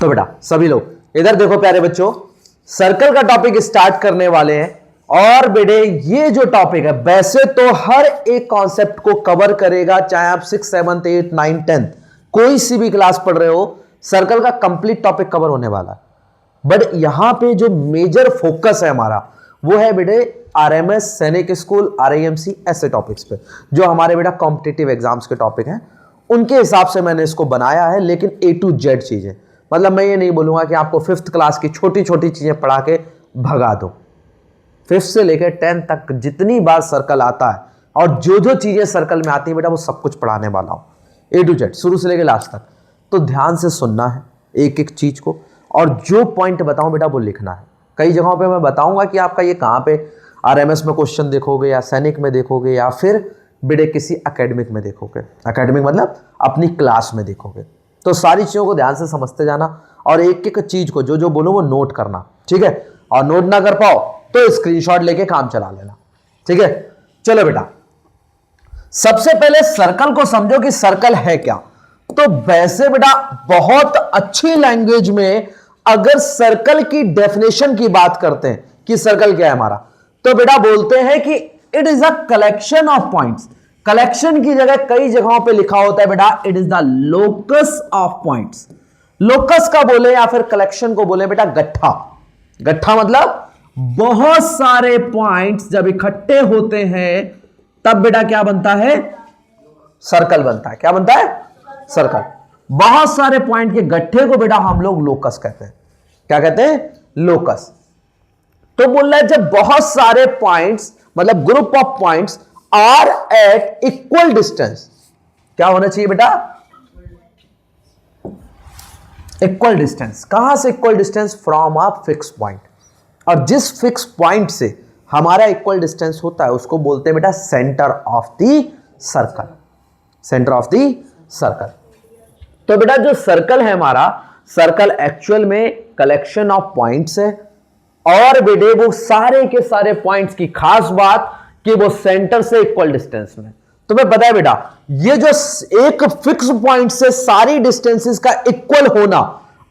तो बेटा सभी लोग इधर देखो प्यारे बच्चों, सर्कल का टॉपिक स्टार्ट करने वाले हैं। और बेटे ये जो टॉपिक है वैसे तो हर एक कॉन्सेप्ट को कवर करेगा, चाहे आप 6, 7, 8, 9, 10 कोई सी भी क्लास पढ़ रहे हो, सर्कल का कंप्लीट टॉपिक कवर होने वाला है। बट यहां पे जो मेजर फोकस है हमारा वो है बेटे आरएमएस, सैनिक स्कूल, आरआईएमसी ऐसे टॉपिक्स पे जो हमारे बेटा कॉम्पिटिटिव एग्जाम्स के टॉपिक हैं, उनके हिसाब से मैंने इसको बनाया है। लेकिन A to Z चीजें, मतलब मैं ये नहीं बोलूंगा कि आपको 5th क्लास की छोटी छोटी चीजें पढ़ा के भगा दो। 5th से लेकर 10th तक जितनी बार सर्कल आता है और जो जो चीजें सर्कल में आती है बेटा वो सब कुछ पढ़ाने वाला हूं, A to Z शुरू से लेकर लास्ट तक। तो ध्यान से सुनना है एक एक चीज को, और जो पॉइंट बताऊं बेटा वो लिखना है। कई जगहों पे मैं बताऊंगा कि आपका ये कहां पे आरएमएस में क्वेश्चन देखोगे या सैनिक में देखोगे या फिर बेटे किसी एकेडमिक में देखोगे, एकेडमिक मतलब अपनी क्लास में देखोगे। तो सारी चीजों को ध्यान से समझते जाना और एक एक चीज को जो जो बोलो वो नोट करना, ठीक है। और नोट ना कर पाओ तो स्क्रीनशॉट लेके काम चला लेना, ठीक है। चलो बेटा सबसे पहले सर्कल को समझो कि सर्कल है क्या। तो वैसे बेटा बहुत अच्छी लैंग्वेज में अगर सर्कल की डेफिनेशन की बात करते हैं कि सर्कल क्या है हमारा, तो बेटा बोलते हैं कि it is a collection of points. Collection की जगह कई जगहों पे लिखा होता है बेटा it is the locus of points. Locus का बोले या फिर कलेक्शन को बोले बेटा गट्ठा। गट्ठा मतलब बहुत सारे पॉइंट्स जब इकट्ठे होते हैं तब बेटा क्या बनता है, सर्कल बनता है। क्या बनता है, सर्कल। बहुत सारे पॉइंट के गट्ठे को बेटा हम लोग लोकस कहते हैं। क्या कहते हैं, लोकस। तो बोल रहा है जब बहुत सारे पॉइंट्स मतलब group of points are at equal distance, क्या होना चाहिए बेटा, इक्वल डिस्टेंस। कहां से equal distance, from a fix point. और जिस फिक्स पॉइंट से हमारा इक्वल डिस्टेंस होता है उसको बोलते हैं बेटा centre of the circle, centre of the circle. तो बेटा जो सर्कल है हमारा, सर्कल एक्चुअल में कलेक्शन ऑफ पॉइंट्स है। और बेटे वो सारे के सारे पॉइंट्स की खास बात कि वो सेंटर से इक्वल डिस्टेंस में। तुम्हें पता है बेटा ये जो एक फिक्स पॉइंट से सारी डिस्टेंसेस का इक्वल होना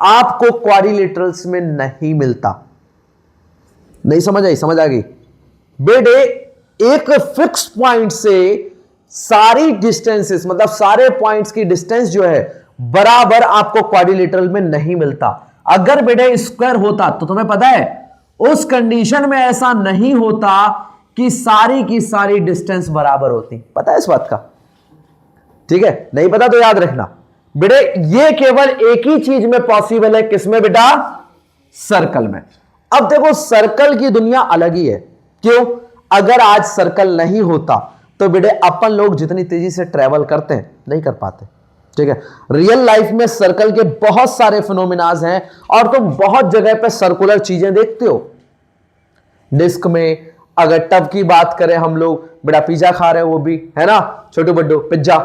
आपको क्वाड्रिलेटरल्स में नहीं मिलता। नहीं समझ आई, समझ आ गई बेटे। एक फिक्स पॉइंट से सारी डिस्टेंसेस मतलब सारे पॉइंट्स की डिस्टेंस जो है बराबर आपको क्वाड्रिलेटरल में नहीं मिलता। अगर बेटे स्क्वायर होता तो तुम्हें पता है उस कंडीशन में ऐसा नहीं होता कि सारी की सारी डिस्टेंस बराबर होती। पता है इस बात का, ठीक है। नहीं पता तो याद रखना बेटे ये केवल एक ही चीज में पॉसिबल है, किसमें बेटा, सर्कल में। अब देखो सर्कल की दुनिया अलग ही है। क्यों, अगर आज सर्कल नहीं होता तो बेटे अपन लोग जितनी तेजी से ट्रेवल करते हैं नहीं कर पाते, ठीक है। रियल लाइफ में सर्कल के बहुत सारे फिनोमिनाज हैं और तुम बहुत जगह पे सर्कुलर चीजें देखते हो। डिस्क में अगर टब की बात करें हम लोग, बेटा पिज्जा खा रहे हैं वो भी है ना, छोटू बड्डू पिज्जा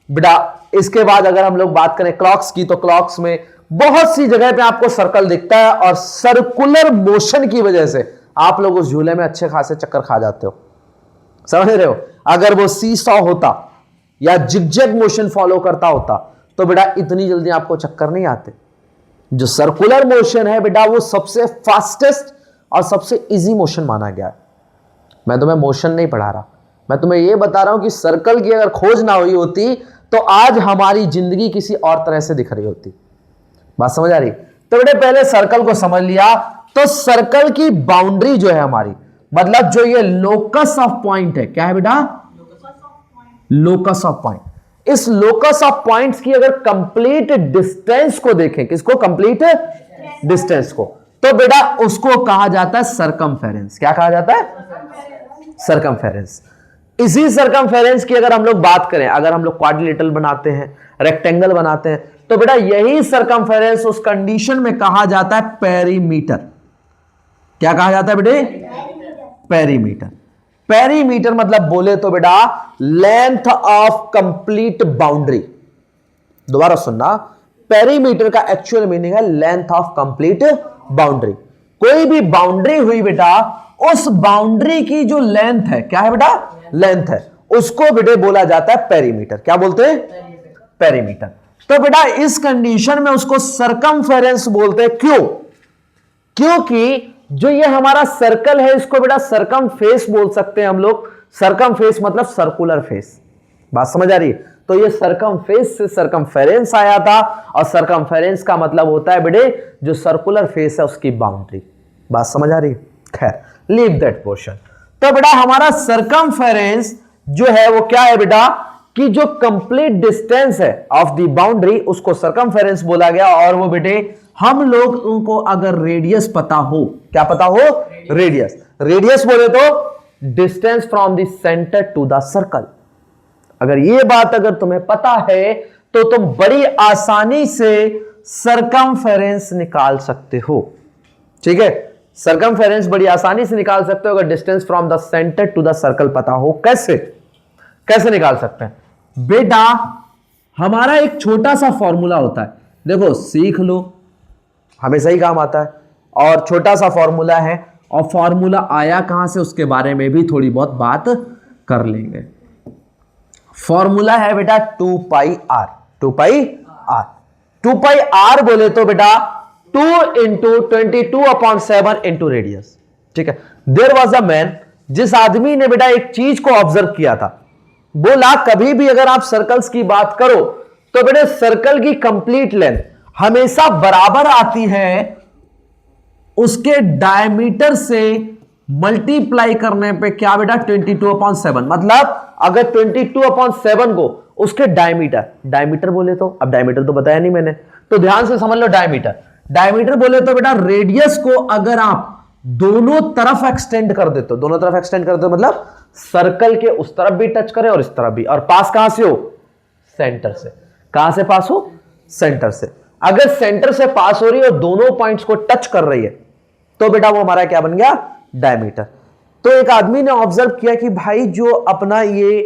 बेटा। इसके बाद अगर हम लोग बात करें क्लॉक्स की, तो क्लॉक्स में बहुत सी जगह पे आपको सर्कल दिखता है और सर्कुलर मोशन की वजह से आप लोग उस झूले में अच्छे खासे चक्कर खा जाते हो, समझ रहे हो। अगर वो सी सॉ होता या जिगजैग मोशन फॉलो करता होता तो बेटा इतनी जल्दी आपको चक्कर नहीं आते। जो सर्कुलर मोशन है बेटा वो सबसे फास्टेस्ट और सबसे इजी मोशन माना गया है। मैं तुम्हें मोशन नहीं पढ़ा रहा, मैं तुम्हें यह बता रहा हूं कि सर्कल की अगर खोज ना हुई होती तो आज हमारी जिंदगी किसी और तरह से दिख रही होती। बात समझ आ रही। तो बेटे पहले सर्कल को समझ लिया। तो सर्कल की बाउंड्री जो है हमारी, मतलब जो ये लोकस ऑफ पॉइंट है, क्या है बेटा, लोकस ऑफ पॉइंट। इस लोकस ऑफ पॉइंट्स की अगर कंप्लीट डिस्टेंस को देखें, किसको, कंप्लीट डिस्टेंस को, तो बेटा उसको कहा जाता है सरकमफेरेंस। क्या कहा जाता है, सरकमफेरेंस। इसी सरकमफेरेंस की अगर हम लोग बात करें, अगर हम लोग क्वाड्रिलेटरल बनाते हैं, रेक्टेंगल बनाते हैं, तो बेटा यही सरकमफेरेंस उस कंडीशन में कहा जाता है पेरीमीटर। क्या कहा जाता है बेटे, पेरीमीटर। पेरीमीटर मतलब बोले तो बेटा लेंथ ऑफ कंप्लीट बाउंड्री। दोबारा सुनना, पेरीमीटर का एक्चुअल मीनिंग है लेंथ ऑफ कंप्लीट बाउंड्री। कोई भी बाउंड्री हुई बेटा, उस बाउंड्री की जो लेंथ है, क्या है बेटा, लेंथ है, उसको बेटे बोला जाता है पेरीमीटर। क्या बोलते हैं, पेरीमीटर। तो बेटा इस कंडीशन में उसको सरकमफेरेंस बोलते हैं। क्यों? क्योंकि जो ये हमारा सर्कल है इसको बेटा सरकमफेस बोल सकते हैं हम लोग। सरकमफेस मतलब सर्कुलर फेस। बात समझ आ रही है? तो ये सरकमफेस से सरकमफेरेंस आया था, और सरकमफेरेंस का मतलब होता है बेटे जो सर्कुलर फेस है उसकी बाउंड्री। बात समझ आ रही है? खैर, लीव दैट पोर्शन। तो बेटा हमारा सरकमफेरेंस जो है वो क्या है बेटा, कि जो कंप्लीट डिस्टेंस है ऑफ द बाउंड्री उसको सरकमफेरेंस बोला गया। और वो बेटे हम लोग उनको अगर रेडियस पता हो, क्या पता हो? रेडियस। रेडियस बोले तो distance from the centre to the circle. अगर ये बात अगर तुम्हें पता है तो तुम बड़ी आसानी से सरकमफेरेंस निकाल सकते हो। ठीक है, सरकमफेरेंस बड़ी आसानी से निकाल सकते हो अगर distance from the centre to the circle पता हो। कैसे कैसे निकाल सकते हैं बेटा? हमारा एक छोटा सा फॉर्मूला होता है, देखो सीख लो, हमेशा ही काम आता है। और छोटा सा फॉर्मूला है, और फॉर्मूला आया कहां से उसके बारे में भी थोड़ी बहुत बात कर लेंगे। फॉर्मूला है बेटा 2 pi r. 2 pi r. 2 pi r बोले तो बेटा 2 इंटू 22/7 इंटू रेडियस। ठीक है, देयर वॉज अ मैन, जिस आदमी ने बेटा एक चीज को ऑब्जर्व किया था, बोला कभी भी अगर आप सर्कल्स की बात करो तो बेटे सर्कल की कंप्लीट लेंथ हमेशा बराबर आती है उसके डायमीटर से मल्टीप्लाई करने पे। क्या बेटा? 22/7। मतलब अगर 22/7 को उसके डायमीटर, डायमीटर बोले तो, अब डायमीटर तो बताया नहीं मैंने, तो ध्यान से समझ लो। डायमीटर, डायमीटर बोले तो बेटा रेडियस को अगर आप दोनों तरफ एक्सटेंड कर देते हो, दोनों तरफ एक्सटेंड कर देते हो मतलब सर्कल के उस तरफ भी टच करे और इस तरफ भी, और पास कहां से हो? सेंटर से। कहां से पास हो? सेंटर से। अगर सेंटर से पास हो रही है और दोनों पॉइंट्स को टच कर रही है तो बेटा वो हमारा क्या बन गया? डायमीटर। तो एक आदमी ने ऑब्जर्व किया कि भाई जो अपना ये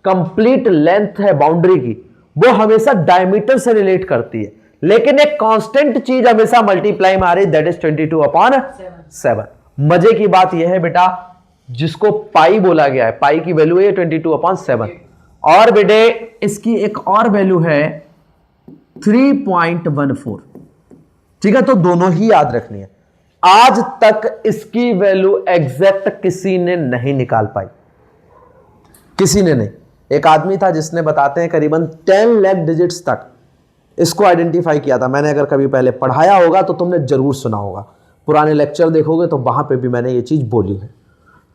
कंप्लीट लेंथ है बाउंड्री की वो हमेशा डायमीटर से रिलेट करती है, लेकिन एक कांस्टेंट चीज हमेशा मल्टीप्लाई में आ रही है, दैट इज 22/7। मजे की बात यह है बेटा जिसको पाई बोला गया है, पाई की वैल्यू है 22/7। और बेटे इसकी एक और वैल्यू है 3.14। ठीक है, तो दोनों ही याद रखनी है। आज तक इसकी वैल्यू एग्जैक्ट किसी ने नहीं निकाल पाई, किसी ने नहीं। एक आदमी था जिसने बताते हैं करीबन 10 लाख डिजिट्स तक इसको आइडेंटिफाई किया था। मैंने अगर कभी पहले पढ़ाया होगा तो तुमने जरूर सुना होगा, पुराने लेक्चर देखोगे तो वहां पे भी मैंने ये चीज बोली है।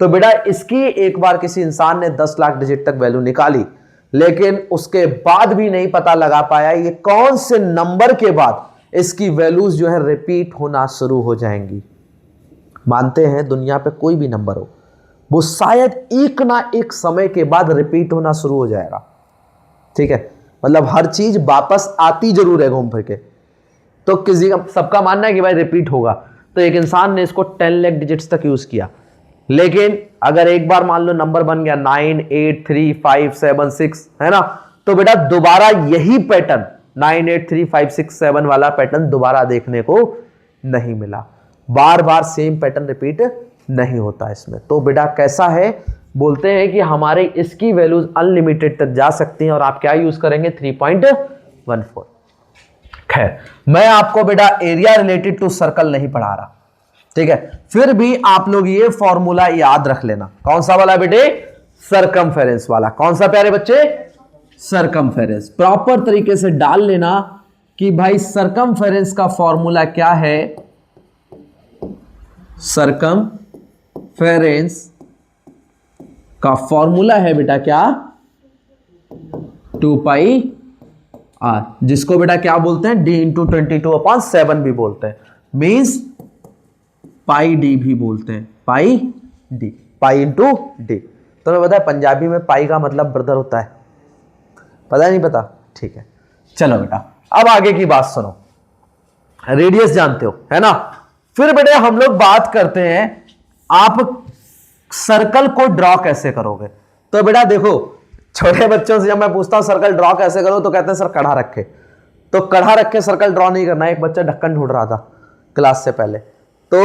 तो बेटा इसकी एक बार किसी इंसान ने 10 लाख डिजिट तक वैल्यू निकाली, लेकिन उसके बाद भी नहीं पता लगा पाया ये कौन से नंबर के बाद इसकी वैल्यूज जो है रिपीट होना शुरू हो जाएंगी। मानते हैं दुनिया पे कोई भी नंबर हो वो शायद एक ना एक समय के बाद रिपीट होना शुरू हो जाएगा। ठीक है, मतलब हर चीज वापस आती जरूर है घूम फिर के। तो किसी का, सबका मानना है कि भाई रिपीट होगा। तो एक इंसान ने इसको 10 लाख डिजिट्स तक यूज किया, लेकिन अगर एक बार मान लो नंबर बन गया 9 8 3 5 7 6 है ना, तो बेटा दोबारा यही पैटर्न 9 8 3 5 6 7 वाला पैटर्न दोबारा देखने को नहीं मिला। बार बार सेम पैटर्न रिपीट नहीं होता इसमें। तो बेटा कैसा है, बोलते हैं कि हमारे इसकी वैल्यूज अनलिमिटेड तक जा सकती हैं और आप क्या यूज करेंगे? 3.14। खैर, मैं आपको बेटा एरिया रिलेटेड टू सर्कल नहीं पढ़ा रहा, ठीक है। फिर भी आप लोग ये फॉर्मूला याद रख लेना। कौन सा वाला बेटे? सरकमफेरेंस वाला। कौन सा प्यारे बच्चे? सरकमफेरेंस। प्रॉपर तरीके से डाल लेना कि भाई सरकमफेरेंस का फॉर्मूला क्या है। सरकमफेरेंस का फॉर्मूला है बेटा क्या? 2 पाई आर, जिसको बेटा क्या बोलते हैं? डी इंटू 22/7 भी बोलते हैं, मीन्स पाई डी भी बोलते हैं। पाई डी, पाई इंटू डी। तुम्हें पता है पंजाबी में पाई का मतलब ब्रदर होता है? पता नहीं? पता? ठीक है, चलो बेटा अब आगे की बात सुनो। रेडियस जानते हो है ना। फिर बेटे हम लोग बात करते हैं आप सर्कल को ड्रॉ कैसे करोगे। तो बेटा देखो, छोटे बच्चों से जब मैं पूछता हूं सर्कल ड्रॉ कैसे करो तो कहते हैं सर कढ़ा रखे। तो कढ़ा रख के सर्कल ड्रॉ नहीं करना। एक बच्चा ढक्कन ढूंढ रहा था क्लास से पहले, तो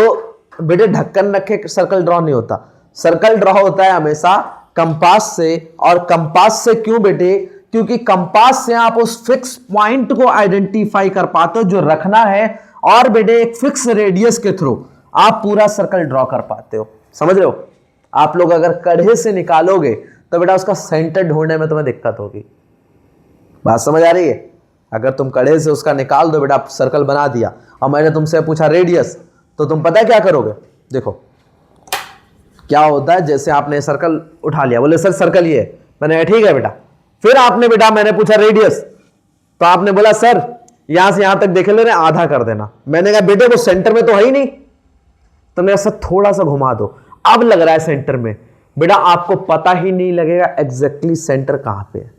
बेटे ढक्कन रखे सर्कल ड्रॉ नहीं होता। सर्कल ड्रॉ होता है हमेशा कंपास से। और कंपास से क्यों बेटे? क्योंकि कंपास से आप उस फिक्स पॉइंट को आइडेंटिफाई कर पाते हो जो रखना है, और बेटे एक फिक्स रेडियस के थ्रू आप पूरा सर्कल ड्रॉ कर पाते हो। समझ रहे हो? आप लोग अगर कढ़े से निकालोगे तो बेटा उसका सेंटर ढूंढने में तुम्हें दिक्कत होगी। बात समझ आ रही है? अगर तुम कढ़े से उसका निकाल दो बेटा, सर्कल बना दिया, और मैंने तुमसे पूछा रेडियस, तो तुम पता है क्या करोगे? देखो क्या होता है, जैसे आपने सर्कल उठा लिया, बोले सर सर्कल ये है, मैंने ठीक है बेटा, फिर आपने बेटा मैंने पूछा रेडियस, तो आपने बोला सर यहां से यहां तक देखे ले रहे, आधा कर देना। मैंने कहा बेटे वो सेंटर में तो है ही नहीं, तो मैं ऐसा थोड़ा सा घुमा दो, अब लग रहा है सेंटर में। बेटा आपको पता ही नहीं लगेगा एग्जैक्टली सेंटर कहां पे है,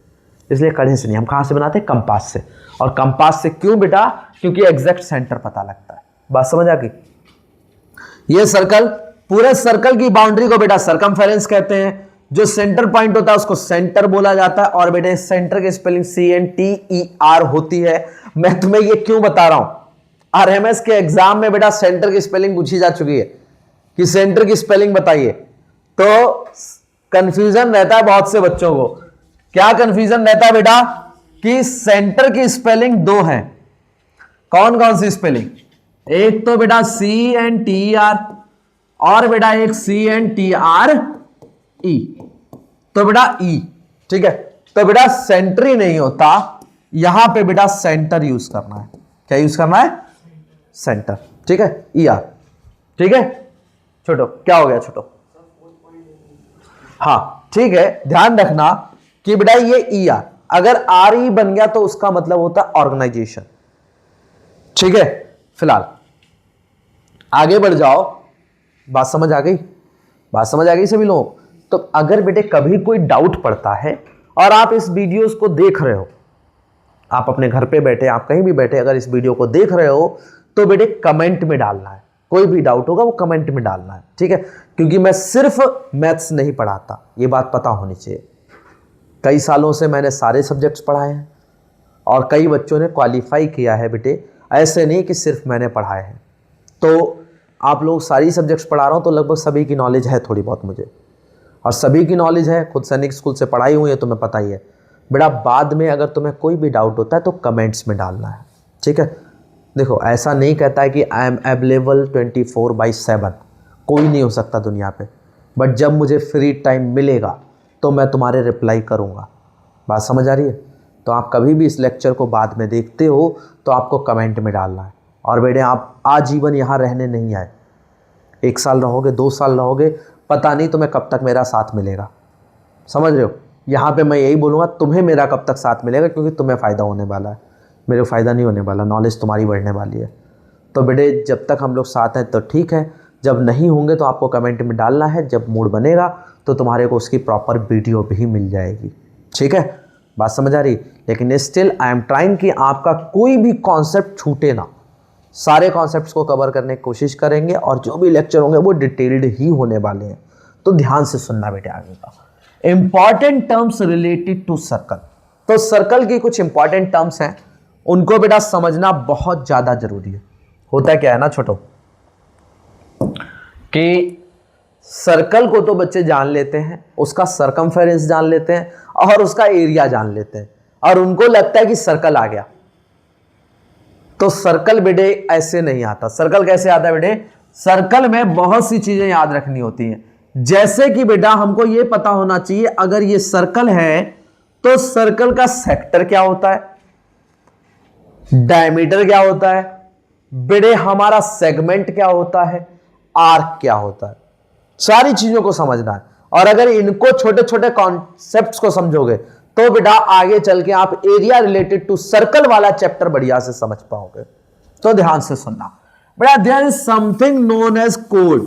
इसलिए कढ़े से नहीं, हम कहां से बनाते हैं? कंपास से। और कंपास से क्यों बेटा? क्योंकि एग्जैक्ट सेंटर पता लगता है। बात समझ आ गई? ये सर्कल, पूरे सर्कल की बाउंड्री को बेटा सरकमफेरेंस कहते हैं। जो सेंटर पॉइंट होता है उसको सेंटर बोला जाता है। और बेटे सेंटर की स्पेलिंग CNTER होती है। मैं तुम्हें ये क्यों बता रहा हूं? RMS के एग्जाम में बेटा सेंटर की स्पेलिंग पूछी जा चुकी है कि सेंटर की स्पेलिंग बताइए, तो कंफ्यूजन रहता है बहुत से बच्चों को। क्या कंफ्यूजन रहता है बेटा? कि सेंटर की स्पेलिंग दो है। कौन कौन सी स्पेलिंग? एक तो बेटा CNTER और बेटा एक CNTRE। तो बेटा E, ठीक है। तो बेटा सेंटर ही नहीं होता, यहां पे बेटा सेंटर यूज करना है। क्या यूज करना है? सेंटर, ठीक है। ER, ठीक है। छोटो क्या हो गया छोटो? हाँ ठीक है, ध्यान रखना कि बेटा ये ER, अगर RE बन गया तो उसका मतलब होता है ऑर्गेनाइजेशन, ठीक है। फिलहाल आगे बढ़ जाओ। बात समझ आ गई? बात समझ आ गई सभी लोग? तो अगर बेटे कभी कोई डाउट पड़ता है और आप इस वीडियोस को देख रहे हो, आप अपने घर पे बैठे, आप कहीं भी बैठे अगर इस वीडियो को देख रहे हो, तो बेटे कमेंट में डालना है। कोई भी डाउट होगा वो कमेंट में डालना है, ठीक है। क्योंकि मैं सिर्फ मैथ्स नहीं पढ़ाता, ये बात पता होनी चाहिए। कई सालों से मैंने सारे सब्जेक्ट्स पढ़ाए हैं और कई बच्चों ने क्वालिफाई किया है बेटे, ऐसे नहीं कि सिर्फ मैंने पढ़ाए हैं। तो आप लोग सारी सब्जेक्ट्स पढ़ा रहा हूँ तो लगभग सभी की नॉलेज है थोड़ी बहुत मुझे, और सभी की नॉलेज है, खुद सैनिक स्कूल से पढ़ाई हुई है, तुम्हें पता ही है बेटा। बाद में अगर तुम्हें कोई भी डाउट होता है तो कमेंट्स में डालना है, ठीक है। देखो ऐसा नहीं कहता है कि आई एम अवेलेबल 24/7, कोई नहीं हो सकता दुनिया पे, बट जब मुझे फ्री टाइम मिलेगा तो मैं तुम्हारे रिप्लाई करूँगा। बात समझ आ रही है? तो आप कभी भी इस लेक्चर को बाद में देखते हो तो आपको कमेंट में डालना है। और बेटे आप आजीवन यहाँ रहने नहीं आए, 1 साल रहोगे, 2 साल रहोगे, पता नहीं तुम्हें कब तक मेरा साथ मिलेगा। समझ रहे हो? यहाँ पे मैं यही बोलूँगा, तुम्हें मेरा कब तक साथ मिलेगा, क्योंकि तुम्हें फ़ायदा होने वाला है, मेरे को फ़ायदा नहीं होने वाला, नॉलेज तुम्हारी बढ़ने वाली है। तो बेटे जब तक हम लोग साथ हैं तो ठीक है, जब नहीं होंगे तो आपको कमेंट में डालना है। जब मूड बनेगा तो तुम्हारे को उसकी प्रॉपर वीडियो भी मिल जाएगी, ठीक है। बात समझ आ रही? लेकिन स्टिल आई एम ट्राइंग कि आपका कोई भी कॉन्सेप्ट छूटे ना, सारे कॉन्सेप्ट्स को कवर करने की कोशिश करेंगे, और जो भी लेक्चर होंगे वो डिटेल्ड ही होने वाले हैं। तो ध्यान से सुनना बेटे आगे का। Important terms related to circle. तो सर्कल की कुछ इंपॉर्टेंट टर्म्स हैं, उनको बेटा समझना बहुत ज्यादा जरूरी है। होता क्या है ना छोटो, कि सर्कल को तो बच्चे जान लेते हैं, उसका सरकमफेरेंस जान लेते हैं और उसका एरिया जान लेते हैं, और उनको लगता है कि सर्कल आ गया। तो सर्कल बेटे ऐसे नहीं आता। सर्कल कैसे आता है बेटे? सर्कल में बहुत सी चीजें याद रखनी होती हैं। जैसे कि बेटा हमको यह पता होना चाहिए, अगर ये सर्कल है तो सर्कल का सेक्टर क्या होता है, डायमीटर क्या होता है, बेटे हमारा सेगमेंट क्या होता है, आर्क क्या होता है, सारी चीजों को समझना है। और अगर इनको छोटे छोटे कॉन्सेप्ट्स को समझोगे तो बेटा आगे चल के आप एरिया रिलेटेड टू सर्कल वाला चैप्टर बढ़िया से समझ पाओगे। तो ध्यान से सुनना बेटा, there is something known as कोड।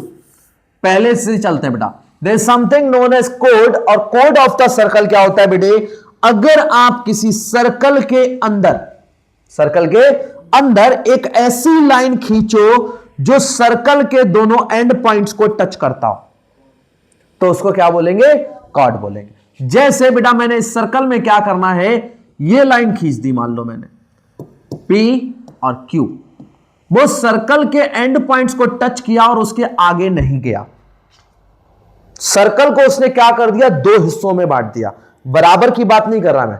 पहले से चलते हैं बेटा, there is something known as कोड, और कोड ऑफ द सर्कल क्या होता है बेटे? अगर आप किसी सर्कल के अंदर एक ऐसी लाइन खींचो जो सर्कल के दोनों एंड पॉइंट्स को टच करता हो, तो उसको क्या बोलेंगे? कॉर्ड बोलेंगे। जैसे बेटा मैंने इस सर्कल में क्या करना है, ये लाइन खींच दी, मान लो मैंने P और Q, वो सर्कल के एंड पॉइंट्स को टच किया और उसके आगे नहीं गया। सर्कल को उसने क्या कर दिया? 2 हिस्सों में बांट दिया। बराबर की बात नहीं कर रहा मैं,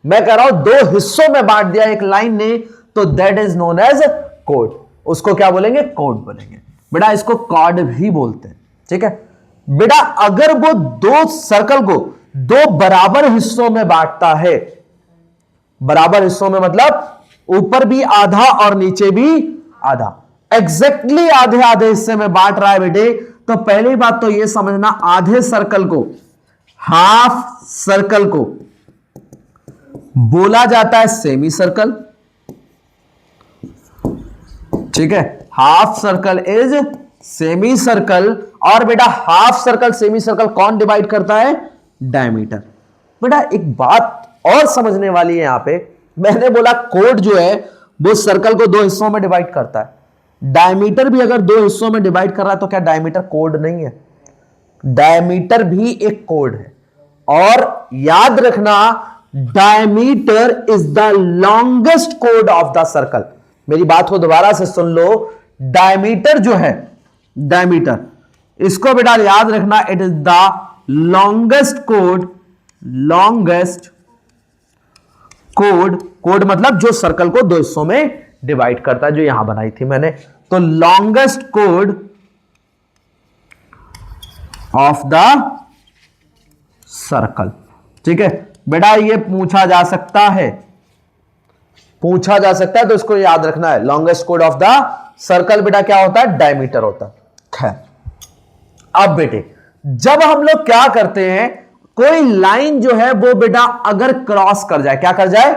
मैं कह रहा हूं दो हिस्सों में बांट दिया एक लाइन ने, तो दैट इज नोन एज कोड। उसको क्या बोलेंगे? कोड बोलेंगे। बेटा इसको कॉर्ड भी बोलते हैं, ठीक है बेटा। अगर वो दो सर्कल को दो बराबर हिस्सों में बांटता है, बराबर हिस्सों में मतलब ऊपर भी आधा और नीचे भी आधा, एग्जैक्टली आधे आधे हिस्से में बांट रहा है बेटे, तो पहली बात तो यह समझना आधे सर्कल को, हाफ सर्कल को बोला जाता है सेमी सर्कल, ठीक है। Half circle is semi circle. और बेटा हाफ सर्कल सेमी सर्कल कौन डिवाइड करता है? डायमीटर। बेटा एक बात और समझने वाली है यहां पे, मैंने बोला कोड जो है वो सर्कल को दो हिस्सों में डिवाइड करता है। डायमीटर भी अगर दो हिस्सों में डिवाइड कर रहा है तो क्या डायमीटर कोड नहीं है? डायमीटर भी एक कोड है। और याद रखना diameter is the longest code of the circle. मेरी बात को दोबारा से सुन लो, डायमीटर जो है, डायमीटर इसको बेटा याद रखना, it is the longest code, longest code, code मतलब जो सर्कल को दो हिस्सों में डिवाइड करता है, जो यहां बनाई थी मैंने। तो longest code of the circle, ठीक है बेटा। ये पूछा जा सकता है, पूछा जा सकता है, तो इसको याद रखना है। Longest code of the circle बेटा क्या होता है? डायमीटर होता है। खैर अब बेटे जब हम लोग क्या करते हैं, कोई लाइन जो है वो बेटा अगर क्रॉस कर जाए, क्या कर जाए?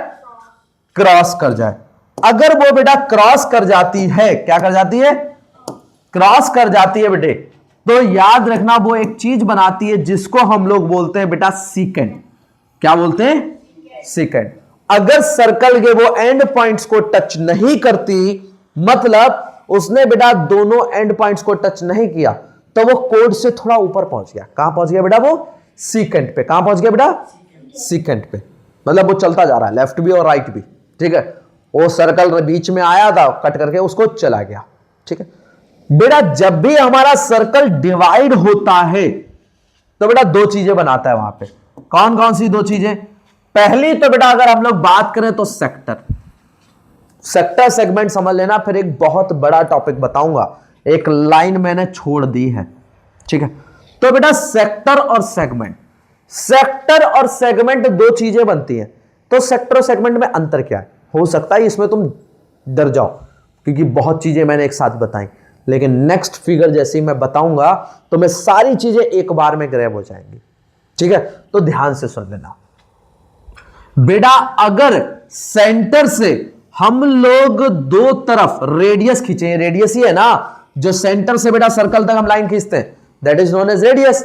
क्रॉस कर जाए। अगर वो बेटा क्रॉस कर जाती है, क्या कर जाती है? क्रॉस कर जाती है बेटे, तो याद रखना वो एक चीज बनाती है जिसको हम लोग बोलते हैं बेटा सीकेंट। क्या बोलते हैं? सीकेंट। अगर सर्कल के वो एंड पॉइंट्स को टच नहीं करती, मतलब उसने बेटा दोनों एंड पॉइंट्स को टच नहीं किया, तो वो कोड से थोड़ा ऊपर पहुंच गया। कहां पहुंच गया बेटा? वो सीकेंट पे। कहां पहुंच गया बेटा? सीकेंट पे। मतलब वो चलता जा रहा है, लेफ्ट भी और राइट भी, ठीक है। वो सर्कल बीच में आया था, कट करके उसको चला गया, ठीक है बेटा। जब भी हमारा सर्कल डिवाइड होता है तो बेटा दो चीजें बनाता है वहां पे। कौन कौन सी दो चीजें? पहली तो बेटा अगर हम लोग बात करें तो सेक्टर, सेक्टर सेगमेंट समझ लेना, फिर एक बहुत बड़ा टॉपिक बताऊंगा, एक लाइन मैंने छोड़ दी है, ठीक है। तो बेटा सेक्टर और सेगमेंट, सेक्टर और सेगमेंट दो चीजें बनती हैं। तो सेक्टर और सेगमेंट में अंतर क्या है? हो सकता है इसमें तुम डर जाओ क्योंकि बहुत चीजें मैंने एक साथ बताई, लेकिन नेक्स्ट फिगर जैसे ही मैं बताऊंगा तो मैं सारी चीजें एक बार में ग्रैब हो जाएंगी, ठीक है। तो ध्यान से सुन लेना बेटा। अगर सेंटर से हम लोग दो तरफ रेडियस खींचे, रेडियस ही है ना, जो सेंटर से बेटा सर्कल तक हम लाइन खींचते हैं, that is known as radius.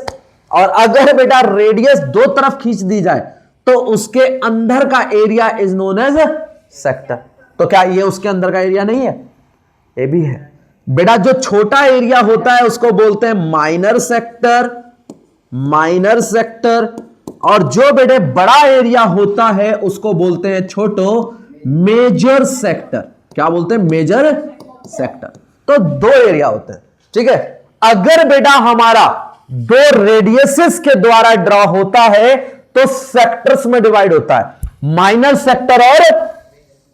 और अगर बेटा रेडियस दो तरफ खींच दी जाए तो उसके अंदर का area is known as sector. तो क्या ये उसके अंदर का एरिया नहीं है? ये भी है बेटा। जो छोटा एरिया होता है उसको बोलते हैं माइनर सेक्टर, माइनर सेक्टर। और जो बेटे बड़ा एरिया होता है उसको बोलते हैं छोटो मेजर सेक्टर। क्या बोलते हैं? Major sector. तो दो एरिया होते हैं, ठीक है। अगर बेटा हमारा दो रेडियसेस के द्वारा ड्रॉ होता है तो सेक्टर्स में डिवाइड होता है, माइनर सेक्टर और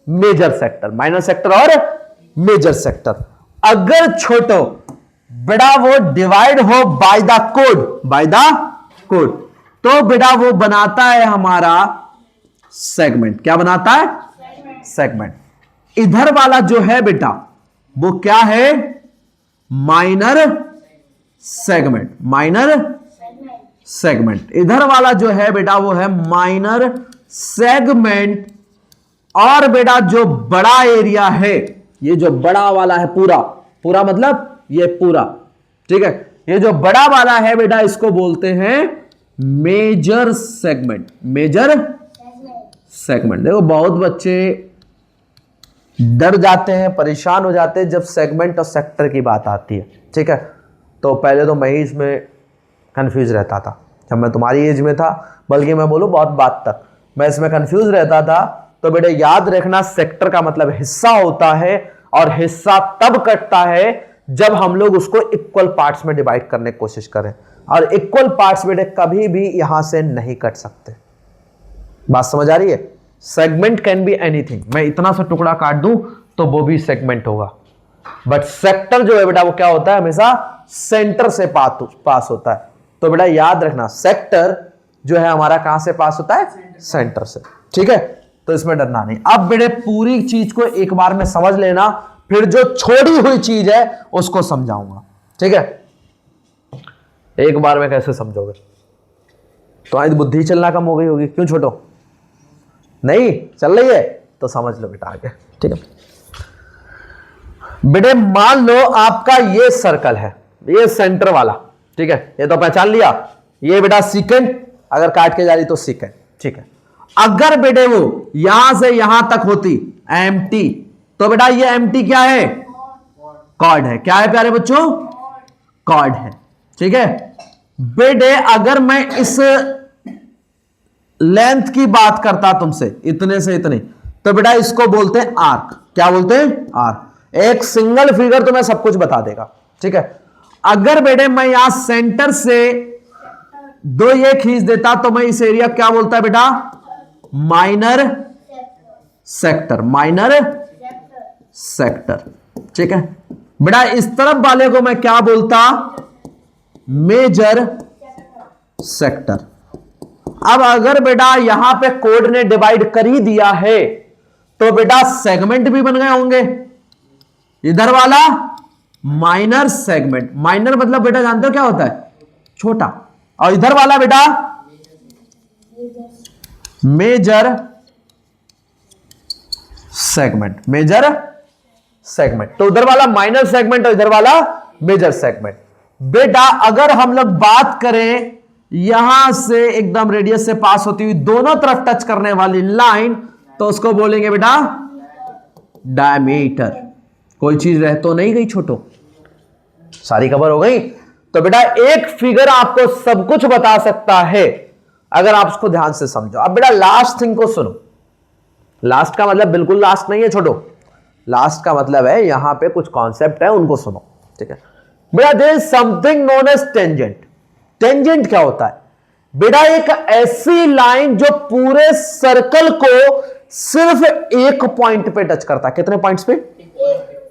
मेजर सेक्टर, माइनर सेक्टर और मेजर सेक्टर। अगर छोटो बेटा वो डिवाइड हो by the code, by the code, तो बेटा वो बनाता है हमारा सेगमेंट। क्या बनाता है? सेगमेंट। इधर वाला जो है बेटा वो क्या है? Minor segment, minor segment. इधर वाला जो है बेटा वो है माइनर सेगमेंट। और बेटा जो बड़ा एरिया है, ये जो बड़ा वाला है पूरा, पूरा मतलब ये पूरा, ठीक है, ये जो बड़ा वाला है बेटा इसको बोलते हैं मेजर सेगमेंट, मेजर सेगमेंट। देखो बहुत बच्चे डर जाते हैं, परेशान हो जाते हैं जब सेगमेंट और सेक्टर की बात आती है, ठीक है। तो पहले तो मैं ही इसमें कंफ्यूज रहता था जब मैं तुम्हारी एज में था, बल्कि मैं बोलूं बहुत बात तक मैं इसमें कंफ्यूज रहता था। तो बेटे याद रखना सेक्टर का मतलब हिस्सा होता है, और हिस्सा तब कटता है जब हम लोग उसको इक्वल पार्ट्स में डिवाइड करने की कोशिश करें, और इक्वल पार्ट्स बेटे कभी भी यहां से नहीं कट सकते। बात समझ आ रही है? सेगमेंट कैन बी एनीथिंग, मैं इतना सा टुकड़ा काट दूं तो वो भी सेगमेंट होगा, बट सेक्टर जो है बेटा वो क्या होता है, हमेशा सेंटर से पास होता है। तो बेटा याद रखना, सेक्टर जो है हमारा कहां से पास होता है, सेंटर से, ठीक है। तो इसमें डरना नहीं। अब बेटे पूरी चीज को एक बार में समझ लेना, फिर जो छोड़ी हुई चीज है उसको समझाऊंगा, ठीक है। एक बार में कैसे समझोगे, तो आज बुद्धि चलना कम हो गई होगी, क्यों छोटो, नहीं चल रही है तो समझ लो बेटा आगे, ठीक है। बेटे मान लो आपका ये सर्कल है, ये सेंटर वाला, ठीक है, ये तो पहचान लिया, ये बेटा सीकेंट, अगर काट के जा रही तो सीकेंट, ठीक है। अगर बेटे वो यहां से यहां तक होती एम्प्टी, तो बेटा ये एम्प्टी क्या है, कॉर्ड है, क्या है प्यारे बच्चों, कॉर्ड है, ठीक है। बेटे अगर मैं इस लेंथ की बात करता तुमसे, इतने से इतने, तो बेटा इसको बोलते हैं आर्क, क्या बोलते हैं, आर्क। एक सिंगल फिगर तुम्हें सब कुछ बता देगा, ठीक है। अगर बेटे मैं यहां सेंटर से दो ये खींच देता तो मैं इस एरिया क्या बोलता है बेटा, माइनर सेक्टर, माइनर सेक्टर, ठीक है। बेटा इस तरफ वाले को मैं क्या बोलता, मेजर सेक्टर। अब अगर बेटा यहां पे कोड ने डिवाइड कर ही दिया है तो बेटा सेगमेंट भी बन गए होंगे, इधर वाला माइनर सेगमेंट, माइनर मतलब बेटा जानते हो क्या होता है, छोटा, और इधर वाला बेटा मेजर सेगमेंट, मेजर सेगमेंट। तो उधर वाला माइनर सेगमेंट और इधर वाला मेजर सेगमेंट। बेटा अगर हम लोग बात करें यहां से एकदम रेडियस से पास होती हुई दोनों तरफ टच करने वाली लाइन, तो उसको बोलेंगे बेटा डायमीटर। कोई चीज रह तो नहीं गई छोटो, सारी कवर हो गई। तो बेटा एक फिगर आपको सब कुछ बता सकता है अगर आप उसको ध्यान से समझो। अब बेटा लास्ट थिंग को सुनो, लास्ट का मतलब बिल्कुल लास्ट नहीं है छोटो, लास्ट का मतलब है यहां पे कुछ कॉन्सेप्ट है उनको सुनो, ठीक है। बेटा there is something known as tangent. Tangent क्या होता है बेटा, एक ऐसी लाइन जो पूरे सर्कल को सिर्फ एक पॉइंट पे टच करता है। कितने पॉइंट्स पे,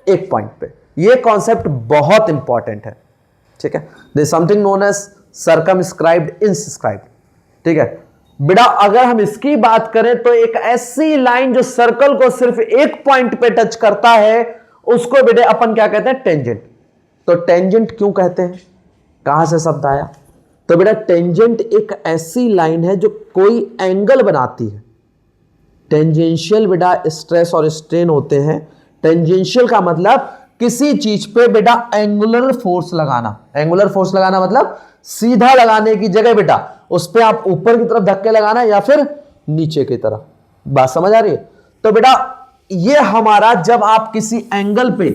एक पॉइंट पे। ये कॉन्सेप्ट बहुत इंपॉर्टेंट है, ठीक है। There is something known as circumscribed, inscribed, ठीक है। बेटा अगर हम इसकी बात करें तो एक ऐसी लाइन जो सर्कल को सिर्फ एक पॉइंट पे टच करता है उसको बेटे अपन क्या कहते हैं, टेंजेंट। तो टेंजेंट क्यों कहते हैं, कहां से शब्द आया, तो बेटा टेंजेंट एक ऐसी लाइन है जो कोई एंगल बनाती है। टेंजेंशियल बेटा स्ट्रेस और स्ट्रेन होते हैं। टेंजेंशियल का मतलब किसी चीज पे बेटा एंगुलर फोर्स लगाना। एंगुलर फोर्स लगाना मतलब सीधा लगाने की जगह बेटा उस पे आप ऊपर की तरफ धक्के लगाना या फिर नीचे की तरफ। बात समझ आ रही है। तो बेटा ये हमारा जब आप किसी एंगल पे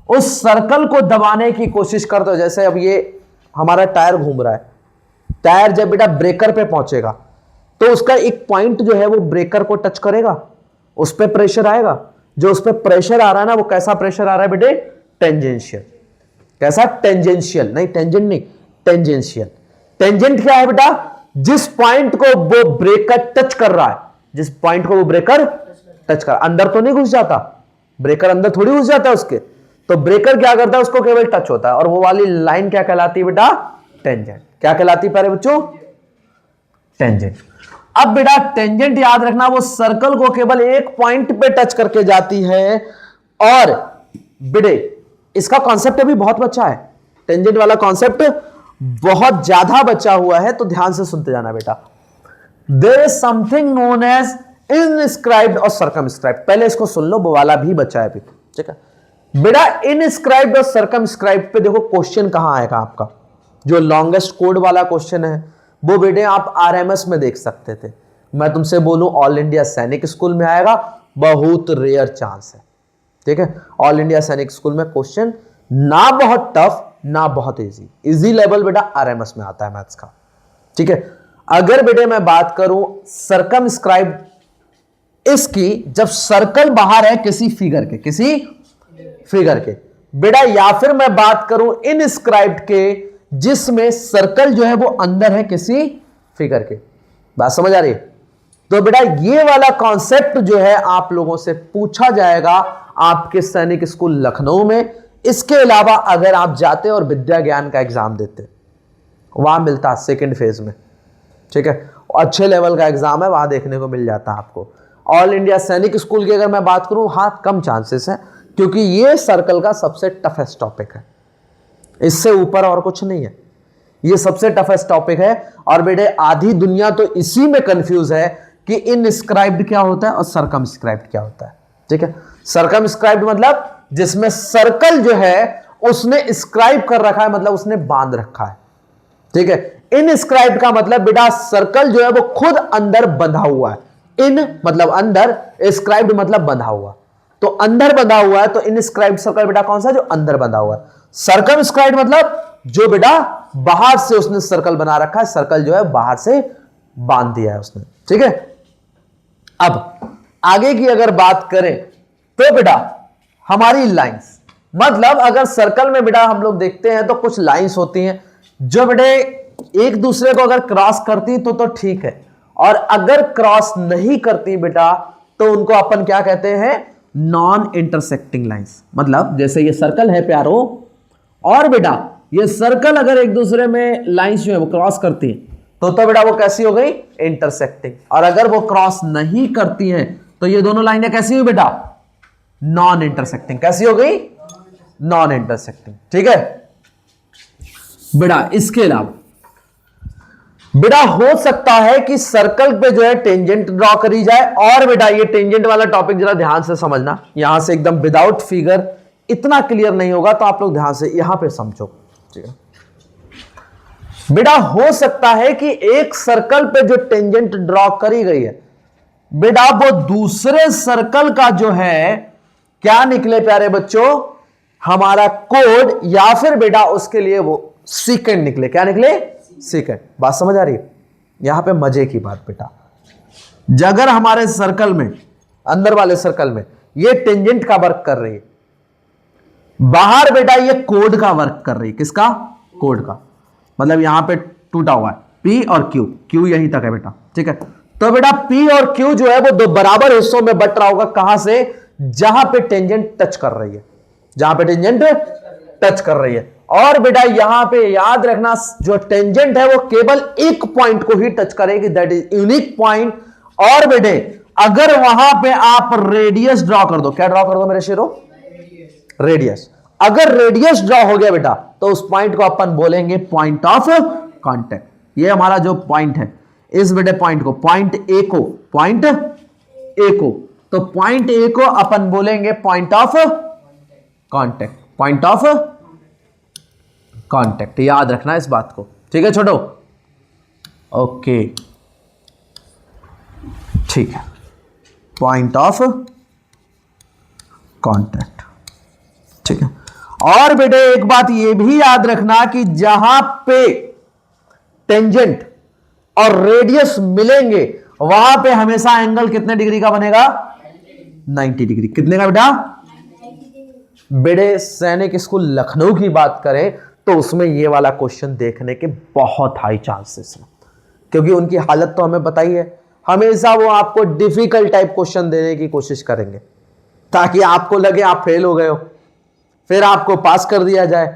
उस सर्कल को दबाने की कोशिश करते हो, जैसे अब ये हमारा टायर घूम रहा है, टायर जब बेटा ब्रेकर पे पहुंचेगा तो उसका एक पॉइंट जो है वो ब्रेकर को टच करेगा, उस पर प्रेशर आएगा। जो उस पर प्रेशर आ रहा है ना वो कैसा प्रेशर आ रहा है बेटे, टेंजेंशियल। कैसा, टेंजेंशियल, नहीं टेंजेंट नहीं, टेंजेंशियल। टेंजेंट क्या है बेटा, जिस पॉइंट को वो ब्रेकर टच कर रहा है, जिस पॉइंट को वो ब्रेकर टच कर, अंदर तो नहीं घुस जाता ब्रेकर, अंदर थोड़ी घुस जाता है उसके, तो ब्रेकर क्या करता है उसको केवल टच होता है, और वो वाली लाइन क्या कहलाती है बेटा, टेंजेंट। क्या कहलाती है प्यारे बच्चों, टेंजेंट। अब बेटा टेंजेंट याद रखना वो सर्कल को केवल एक पॉइंट पे टच करके जाती है। और बेटे इसका कॉन्सेप्ट अभी बहुत बचा है, टेंजेंट वाला कॉन्सेप्ट बहुत ज्यादा बचा हुआ है, तो ध्यान से सुनते जाना बेटा। There is something known as inscribed और सर्कमस्क्राइब्ड। पहले इसको सुन लो, वो वाला भी बचा है अभी, ठीक है बेटा। इनस्क्राइब्ड और सर्कमस्क्राइब्ड पे देखो क्वेश्चन कहां आएगा आपका, जो लॉन्गेस्ट कोड वाला क्वेश्चन है वो बेटे आप आरएमएस में देख सकते थे। मैं तुमसे बोलूं ऑल इंडिया सैनिक स्कूल में आएगा, बहुत रेयर चांस है, ठीक है। ऑल इंडिया सैनिक स्कूल में क्वेश्चन ना बहुत टफ ना बहुत इजी लेवल बेटा आरएमएस में आता है मैथ्स का, ठीक है। अगर बेटे मैं बात करूं सर्कमस्क्राइब इसकी, जब सर्कल बाहर है किसी फिगर के, किसी फिगर के बेटा, या फिर मैं बात करूं इनस्क्राइब्ड के जिसमें सर्कल जो है वो अंदर है किसी फिगर के। बात समझ आ रही है। तो बेटा ये वाला कॉन्सेप्ट जो है आप लोगों से पूछा जाएगा आपके सैनिक स्कूल लखनऊ में। इसके अलावा अगर आप जाते और विद्या ज्ञान का एग्जाम देते, वहां मिलता सेकंड फेज में, ठीक है, अच्छे लेवल का एग्जाम है, वहां देखने को मिल जाता आपको। ऑल इंडिया सैनिक स्कूल की अगर मैं बात करूं, हाँ कम चांसेस है, क्योंकि ये सर्कल का सबसे टफेस्ट टॉपिक है, इससे ऊपर और कुछ नहीं है, ये सबसे टफेस्ट टॉपिक है। और बेटे आधी दुनिया तो इसी में कंफ्यूज है कि इनस्क्राइब्ड क्या होता है और सरकमस्क्राइब्ड क्या होता है, ठीक है। सरकमस्क्राइब्ड मतलब जिसमें सर्कल जो है उसने स्क्राइब कर रखा है, मतलब उसने बांध रखा है, ठीक है। इनस्क्राइब्ड का मतलब बेटा सर्कल जो है वो खुद अंदर बंधा हुआ है, इन मतलब अंदर, स्क्राइब्ड मतलब बंधा हुआ, तो अंदर बंधा हुआ है, तो इनस्क्राइब्ड सर्कल बेटा कौन सा, जो अंदर बंधा हुआ है। सर्कमस्क्राइब्ड मतलब जो बेटा बाहर से उसने सर्कल बना रखा है, सर्कल जो है बाहर से बांध दिया है उसने, ठीक है। अब आगे की अगर बात करें तो बेटा हमारी लाइंस, मतलब अगर सर्कल में बेटा हम लोग देखते हैं तो कुछ लाइंस होती हैं जो बेटे एक दूसरे को अगर क्रॉस करती तो ठीक है, और अगर क्रॉस नहीं करती बेटा तो उनको अपन क्या कहते हैं, नॉन इंटरसेक्टिंग लाइंस। मतलब जैसे ये सर्कल है प्यारो, और बेटा ये सर्कल अगर एक दूसरे में लाइंस जो है वो क्रॉस करती है तो बेटा वो कैसी हो गई, इंटरसेक्टिंग। और अगर वो क्रॉस नहीं करती हैं तो ये दोनों लाइनें कैसी हुई बेटा, नॉन इंटरसेक्टिंग। कैसी हो गई, नॉन इंटरसेक्टिंग, ठीक है बेटा। इसके अलावा बेटा हो सकता है कि सर्कल पे जो है टेंजेंट ड्रॉ करी जाए, और बेटा ये टेंजेंट वाला टॉपिक जरा ध्यान से समझना, यहां से एकदम विदाउट फिगर इतना क्लियर नहीं होगा, तो आप लोग ध्यान से यहां पे समझो, ठीक है बेटा। हो सकता है कि एक सर्कल पे जो टेंजेंट ड्रॉ करी गई है बेटा वो दूसरे सर्कल का जो है क्या निकले प्यारे बच्चों, हमारा कोड, या फिर बेटा उसके लिए वो सीकेंड निकले। क्या निकले, सीकेंड। बात समझ आ रही है, यहां पे मजे की बात बेटा, अगर हमारे सर्कल में, अंदर वाले सर्कल में ये टेंजेंट का वर्क कर रही है, बाहर बेटा ये कोड का वर्क कर रही है, किसका, कोड का, मतलब यहां पे टूटा हुआ है P और Q, Q यहीं तक है बेटा, ठीक है। तो बेटा P और Q जो है वो दो बराबर हिस्सों में बट रहा होगा, कहां से, जहां पे टेंजेंट टच कर रही है, जहां पे टेंजेंट टच कर रही है। और बेटा यहां पे याद रखना जो टेंजेंट है वो केवल एक पॉइंट को ही टच करेगी, दैट इज यूनिक पॉइंट। और बेटे अगर वहां पे आप रेडियस ड्रॉ कर दो, क्या ड्रॉ कर दो मेरे शेरो, रेडियस। अगर रेडियस ड्रॉ हो गया बेटा तो उस पॉइंट को अपन बोलेंगे पॉइंट ऑफ कांटेक्ट। ये हमारा जो पॉइंट है, इस बेटे पॉइंट को, पॉइंट ए को, पॉइंट ए को, तो पॉइंट ए को अपन बोलेंगे point of contact, point of contact. याद रखना इस बात को, ठीक है छोटो, ओके ठीक है, पॉइंट ऑफ कांटेक्ट, ठीक है। और बेटे एक बात ये भी याद रखना कि जहां पे टेंजेंट और रेडियस मिलेंगे वहां पे हमेशा एंगल कितने डिग्री का बनेगा, 90 डिग्री। कितने का बेटा, बेटे सैनिक स्कूल लखनऊ की बात करें तो उसमें ये वाला क्वेश्चन देखने के बहुत हाई चांसेस हैं, क्योंकि उनकी हालत तो हमें पता ही है, हमेशा वो आपको डिफिकल्ट टाइप क्वेश्चन देने की कोशिश करेंगे ताकि आपको लगे आप फेल हो गए हो, फिर आपको पास कर दिया जाए,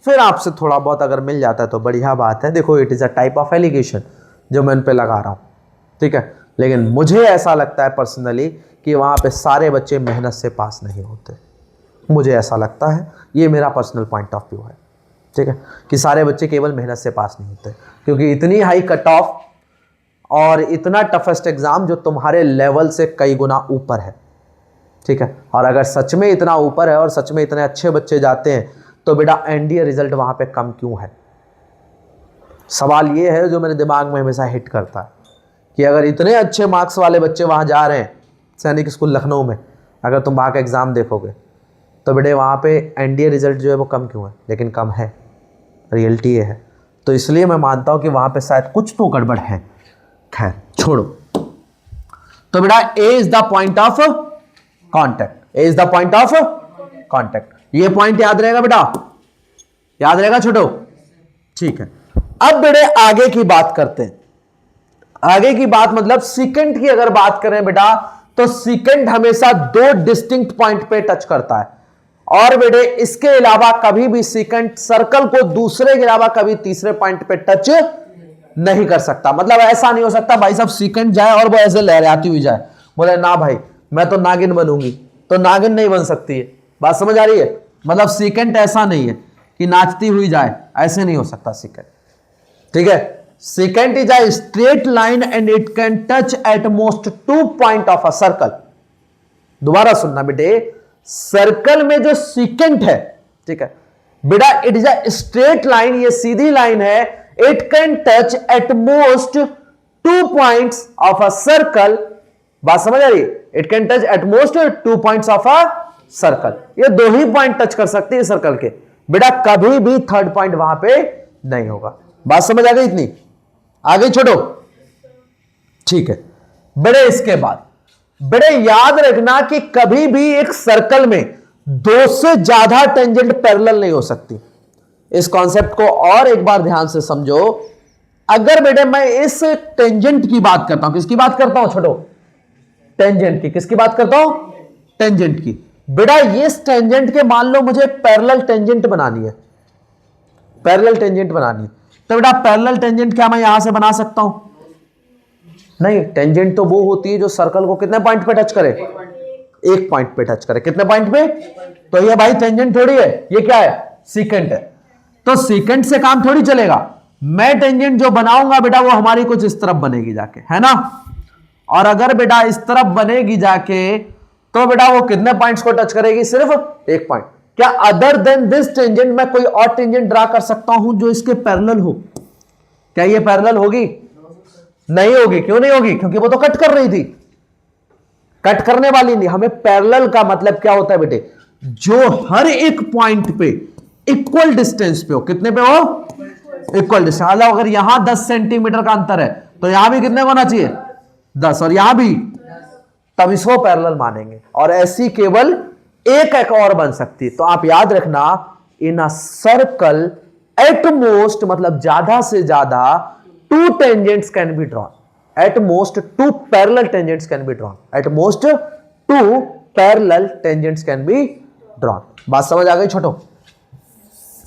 फिर आपसे थोड़ा बहुत अगर मिल जाता है तो बढ़िया बात है। देखो it is a type of allegation जो मैं उन पे लगा रहा हूँ, ठीक है। लेकिन मुझे ऐसा लगता है पर्सनली कि वहाँ पे सारे बच्चे मेहनत से पास नहीं होते, मुझे ऐसा लगता है, ये मेरा पर्सनल पॉइंट ऑफ व्यू है, ठीक है, कि सारे बच्चे केवल मेहनत से पास नहीं होते, क्योंकि इतनी हाई कट ऑफ और इतना टफेस्ट एग्जाम जो तुम्हारे लेवल से कई गुना ऊपर है, ठीक है। और अगर सच में इतना ऊपर है और सच में इतने अच्छे बच्चे जाते हैं तो बेटा एनडीए रिजल्ट वहां पे कम क्यों है। सवाल ये है जो मेरे दिमाग में हमेशा हिट करता है कि अगर इतने अच्छे मार्क्स वाले बच्चे वहां जा रहे हैं सैनिक स्कूल लखनऊ में, अगर तुम वहां का एग्जाम देखोगे तो बेटे वहां पे एनडीए रिजल्ट जो है वो कम क्यों है, लेकिन कम है, रियलिटी ये है। तो इसलिए मैं मानता हूं कि वहां पे शायद कुछ तो गड़बड़ है, खैर छोड़ो। तो बेटा A is the point of contact, A is the point of contact, ये पॉइंट याद रहेगा बेटा, याद रहेगा छोटो, ठीक है। अब बेटे आगे की बात करते हैं, आगे की बात मतलब सीकेंट की अगर बात करें बेटा, तो सीकेंट हमेशा दो डिस्टिंक्ट पॉइंट पे टच करता है, और बेटे इसके अलावा कभी भी सीकेंट सर्कल को दूसरे के अलावा कभी तीसरे पॉइंट पे टच नहीं कर सकता। मतलब ऐसा नहीं हो सकता भाई साहब सीकेंट जाए और वो ऐसे लहराती हुई जाए, बोले ना भाई मैं तो नागिन बनूंगी, तो नागिन नहीं बन सकती है। बात समझ आ रही है? मतलब सीकेंट ऐसा नहीं है कि नाचती हुई जाए, ऐसे नहीं हो सकता सीकेंट। ठीक है, secant is a straight line and it can touch at most 2 point of a circle. दोबारा सुनना बेटे, सर्कल में जो सीकेंट है, ठीक है बेटा, it is a straight line, ये सीधी लाइन है, it can touch at most 2 points of a circle. बात समझ आ रही? It can touch at most 2 points of a circle, ये दो ही पॉइंट टच कर सकती है सर्कल के बेटा, कभी भी थर्ड पॉइंट वहां पे नहीं होगा। बात समझ आ गई इतनी? आगे छोड़ो, ठीक है बेटे। इसके बाद बेटे याद रखना कि कभी भी एक सर्कल में दो से ज्यादा टेंजेंट पैरेलल नहीं हो सकती। इस कॉन्सेप्ट को और एक बार ध्यान से समझो। अगर बेटे मैं इस टेंजेंट की बात करता हूं, किसकी बात करता हूं छोटो? टेंजेंट की। किसकी बात करता हूं? टेंजेंट की। बेटा इस टेंजेंट के मान लो मुझे पैरेलल टेंजेंट बनानी है, पैरेलल टेंजेंट बनानी है, तो बेटा पैरेलल टेंजेंट क्या मैं यहां से बना सकता हूं? नहीं, टेंजेंट तो वो होती है जो सर्कल को कितने पॉइंट पे टच करे? एक पॉइंट पे टच करे। कितने पॉइंट पे? तो ये भाई टेंजेंट थोड़ी है, ये क्या है? सीकेंट है। तो सीकेंट से काम थोड़ी चलेगा। मैं टेंजेंट जो बनाऊंगा बेटा वो हमारी कुछ इस तरफ बनेगी जाके, है ना? और अगर बेटा इस तरफ बनेगी जाके तो बेटा वो कितने पॉइंट्स को टच करेगी? सिर्फ एक पॉइंट। क्या अदर देन दिस टेंजेंट मैं कोई और टेंजेंट ड्रा कर सकता हूं जो इसके पैरेलल हो? क्या ये पैरेलल होगी? नहीं होगी। क्यों नहीं होगी? क्योंकि वो तो कट कर रही थी, कट करने वाली नहीं। हमें पैरेलल का मतलब क्या होता है बेटे? जो हर एक पॉइंट पे इक्वल डिस्टेंस पे हो। कितने पे हो? Equal distance. मतलब अगर यहां 10 सेंटीमीटर का अंतर है तो यहां भी कितने होना चाहिए? 10, और यहां भी, तब इसको पैरेलल मानेंगे। और ऐसी केवल एक और बन सकती है। तो आप याद रखना, इन अ सर्कल एट मोस्ट, मतलब ज्यादा से ज्यादा 2 tangents can be drawn, at most 2 parallel tangents can be drawn, at most 2 parallel tangents can be drawn. बात समझ आ गई छोटो?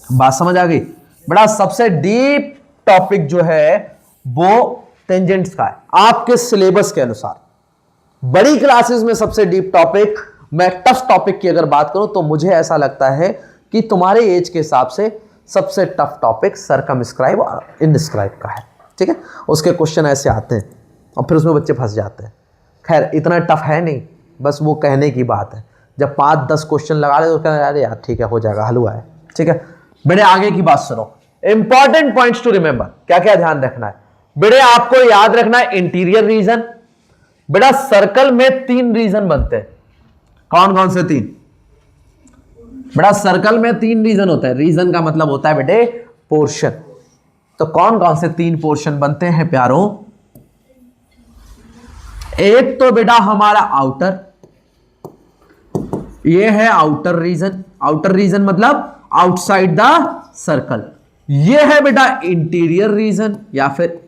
बात समझ आ गई बेटा? सबसे डीप टॉपिक जो है वो टेंजेंट्स का है आपके सिलेबस के अनुसार। बड़ी क्लासेस में सबसे डीप टॉपिक, मैं टफ टॉपिक की अगर बात करूं तो मुझे ऐसा लगता है कि तुम्हारे एज के हिसाब से सबसे टफ टॉपिक सरकमस्क्राइब और इनस्क्राइब का है। ठीक है, उसके क्वेश्चन ऐसे आते हैं और फिर उसमें बच्चे फंस जाते हैं। खैर इतना टफ है नहीं, बस वो कहने की बात है। जब 5-10 क्वेश्चन लगा ले तो कहना अरे यार ठीक है हो जाएगा, हलवा है। ठीक है बेटे, आगे की बात सुनो। इंपॉर्टेंट पॉइंट्स टू रिमेंबर, क्या क्या ध्यान रखना है बेटे? आपको याद रखना है इंटीरियर रीजन। बेटा सर्कल में 3 रीजन बनते हैं। कौन कौन से 3? बेटा सर्कल में 3 रीजन होता है। रीजन का मतलब होता है बेटे पोर्शन। तो कौन कौन से 3 पोर्शन बनते हैं प्यारों? एक तो बेटा हमारा आउटर, ये है आउटर रीजन। आउटर रीजन मतलब आउटसाइड द सर्कल। ये है बेटा इंटीरियर रीजन, या फिर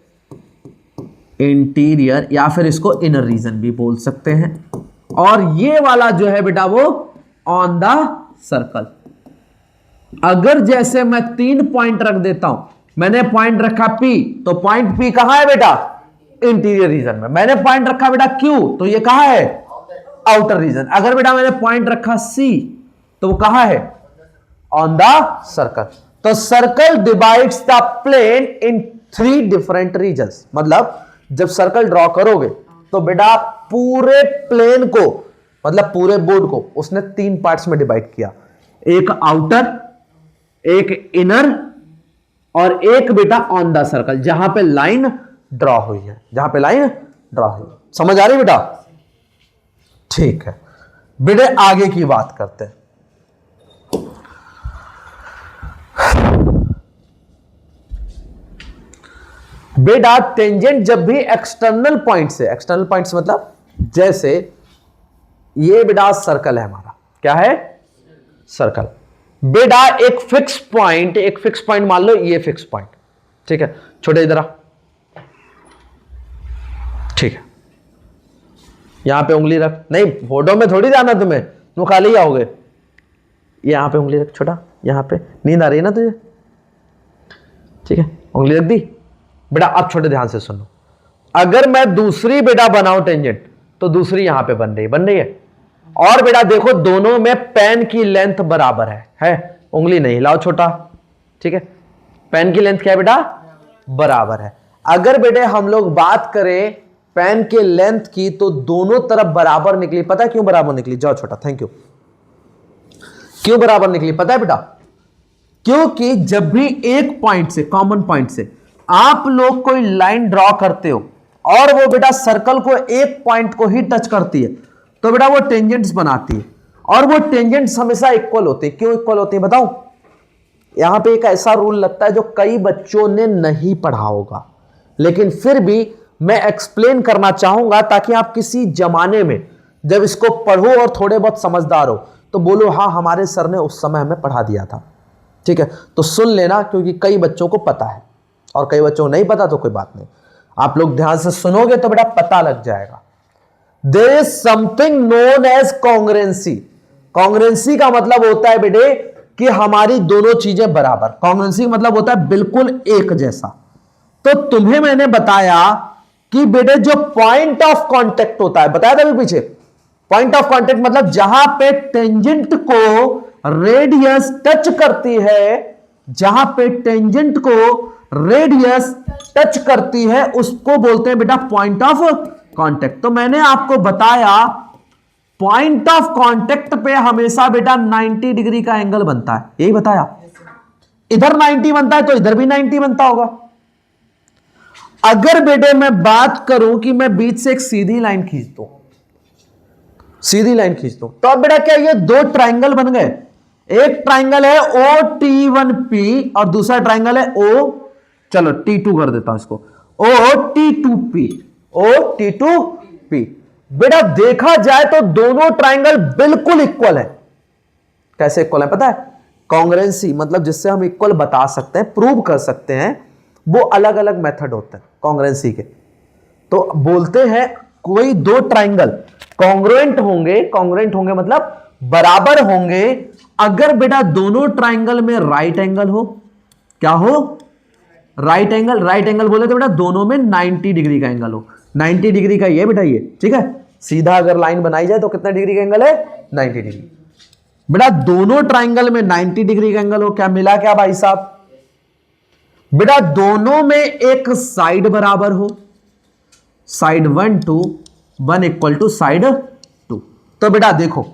इंटीरियर, या फिर इसको इनर रीजन भी बोल सकते हैं। और ये वाला जो है बेटा वो ऑन द सर्कल। अगर जैसे मैं 3 पॉइंट रख देता हूं, मैंने पॉइंट रखा P, तो पॉइंट P कहां है बेटा? इंटीरियर रीजन में। मैंने पॉइंट रखा बेटा Q, तो ये कहां है? Outer region. अगर बेटा मैंने पॉइंट रखा C, तो वो कहां है? On the circle. तो circle divides the plane in 3 different regions. मतलब जब सर्कल ड्रॉ करोगे तो बेटा पूरे प्लेन को, मतलब पूरे बोर्ड को उसने 3 पार्ट्स में डिवाइड किया। एक आउटर, एक इनर, और एक बेटा ऑन द सर्कल, जहां पे लाइन ड्रॉ हुई है, जहां पे लाइन ड्रॉ हुई। समझ आ रही बेटा? ठीक है बेटे, आगे की बात करते हैं। बेटा टेंजेंट जब भी एक्सटर्नल पॉइंट से, एक्सटर्नल पॉइंट से मतलब जैसे ये बेटा सर्कल है हमारा, क्या है? सर्कल। बेटा एक फिक्स पॉइंट, एक फिक्स पॉइंट मान लो ये फिक्स पॉइंट। ठीक है छोटे इधर आ, ठीक है, यहां पे उंगली रख, नहीं फोटो में थोड़ी जाना तुम्हें, तुम खाली आओगे। यहां पे उंगली रख छोटा, यहां पे नींद आ रही है ना तुझे, ठीक है, उंगली रख दी बेटा। अब छोटे ध्यान से सुनो, अगर मैं दूसरी बेटा बनाऊं टेंजेंट, तो दूसरी यहां पे बन रही है। और बेटा देखो दोनों में पेन की लेंथ बराबर है? उंगली नहीं हिलाओ छोटा, ठीक है, पेन की लेंथ क्या है बेटा? बराबर है। अगर बेटे हम लोग बात करें पेन के लेंथ की, तो दोनों तरफ बराबर निकली। पता है क्यों बराबर निकली? जाओ छोटा, थैंक यू। क्यों बराबर निकली पता है बेटा? क्योंकि जब भी एक पॉइंट से, कॉमन पॉइंट से आप लोग कोई लाइन ड्रॉ करते हो और वो बेटा सर्कल को एक पॉइंट को ही टच करती है, तो बेटा वो टेंजेंट्स बनाती है। और वो टेंजेंट्स हमेशा इक्वल होती है। क्यों इक्वल होती है बताऊं? यहां पे एक ऐसा रूल लगता है जो कई बच्चों ने नहीं पढ़ा होगा, लेकिन फिर भी मैं एक्सप्लेन करना चाहूंगा, ताकि आप किसी जमाने में जब इसको पढ़ो और थोड़े बहुत समझदार हो तो बोलो हाँ हमारे सर ने उस समय हमें पढ़ा दिया था। ठीक है, तो सुन लेना, क्योंकि कई बच्चों को पता है और कई बच्चों को नहीं पता, तो कोई बात नहीं, आप लोग ध्यान से सुनोगे तो बेटा पता लग जाएगा। There is something known as congruency. Congruency का मतलब होता है बेटे कि हमारी दोनों चीजें बराबर। कॉन्ग्रुएंसी मतलब होता है बिल्कुल एक जैसा। तो तुम्हें मैंने बताया कि बेटे जो पॉइंट ऑफ कांटेक्ट होता है, बताया था अभी पीछे, पॉइंट ऑफ कांटेक्ट मतलब जहां पे टेंजेंट को रेडियस टच करती है, जहां पे टेंजेंट को रेडियस टच करती है, उसको बोलते हैं बेटा पॉइंट ऑफ कांटेक्ट। तो मैंने आपको बताया पॉइंट ऑफ कांटेक्ट पे हमेशा बेटा 90 डिग्री का एंगल बनता है, यही बताया। इधर 90 बनता है तो इधर भी 90 बनता होगा। अगर बेटे मैं बात करूं कि मैं बीच से एक सीधी लाइन खींच दूं, सीधी लाइन खींच दूं, तो अब बेटा क्या ये दो ट्राइंगल बन गए। एक ट्राइंगल है OT1P और दूसरा ट्राइंगल है O, चलो T2 कर देता हूं इसको, OT2P, OT2P। बेटा देखा जाए तो दोनों ट्राइंगल बिल्कुल इक्वल है। कैसे इक्वल है पता है? कॉन्ग्रुएंसी मतलब जिससे हम इक्वल बता सकते हैं, प्रूव कर सकते हैं, वो अलग अलग मेथड होते हैं कॉन्ग्रुएंसी के। तो बोलते हैं कोई दो ट्राइंगल कॉन्ग्रुएंट होंगे, कॉन्ग्रुएंट होंगे मतलब बराबर होंगे अगर बेटा दोनों ट्राइंगल में राइट एंगल हो। क्या हो? Right angle. राइट एंगल बोले तो बेटा दोनों में 90 डिग्री का एंगल हो। 90 डिग्री का ये बेटा ये, ठीक है, सीधा अगर लाइन बनाई जाए तो कितना डिग्री का एंगल है? 90 डिग्री। बेटा दोनों ट्राइंगल में 90 डिग्री का एंगल हो। क्या मिला क्या भाई साहब? बेटा दोनों में एक साइड बराबर हो, साइड 1 2 1 इक्वल टू साइड 2। तो बेटा देखो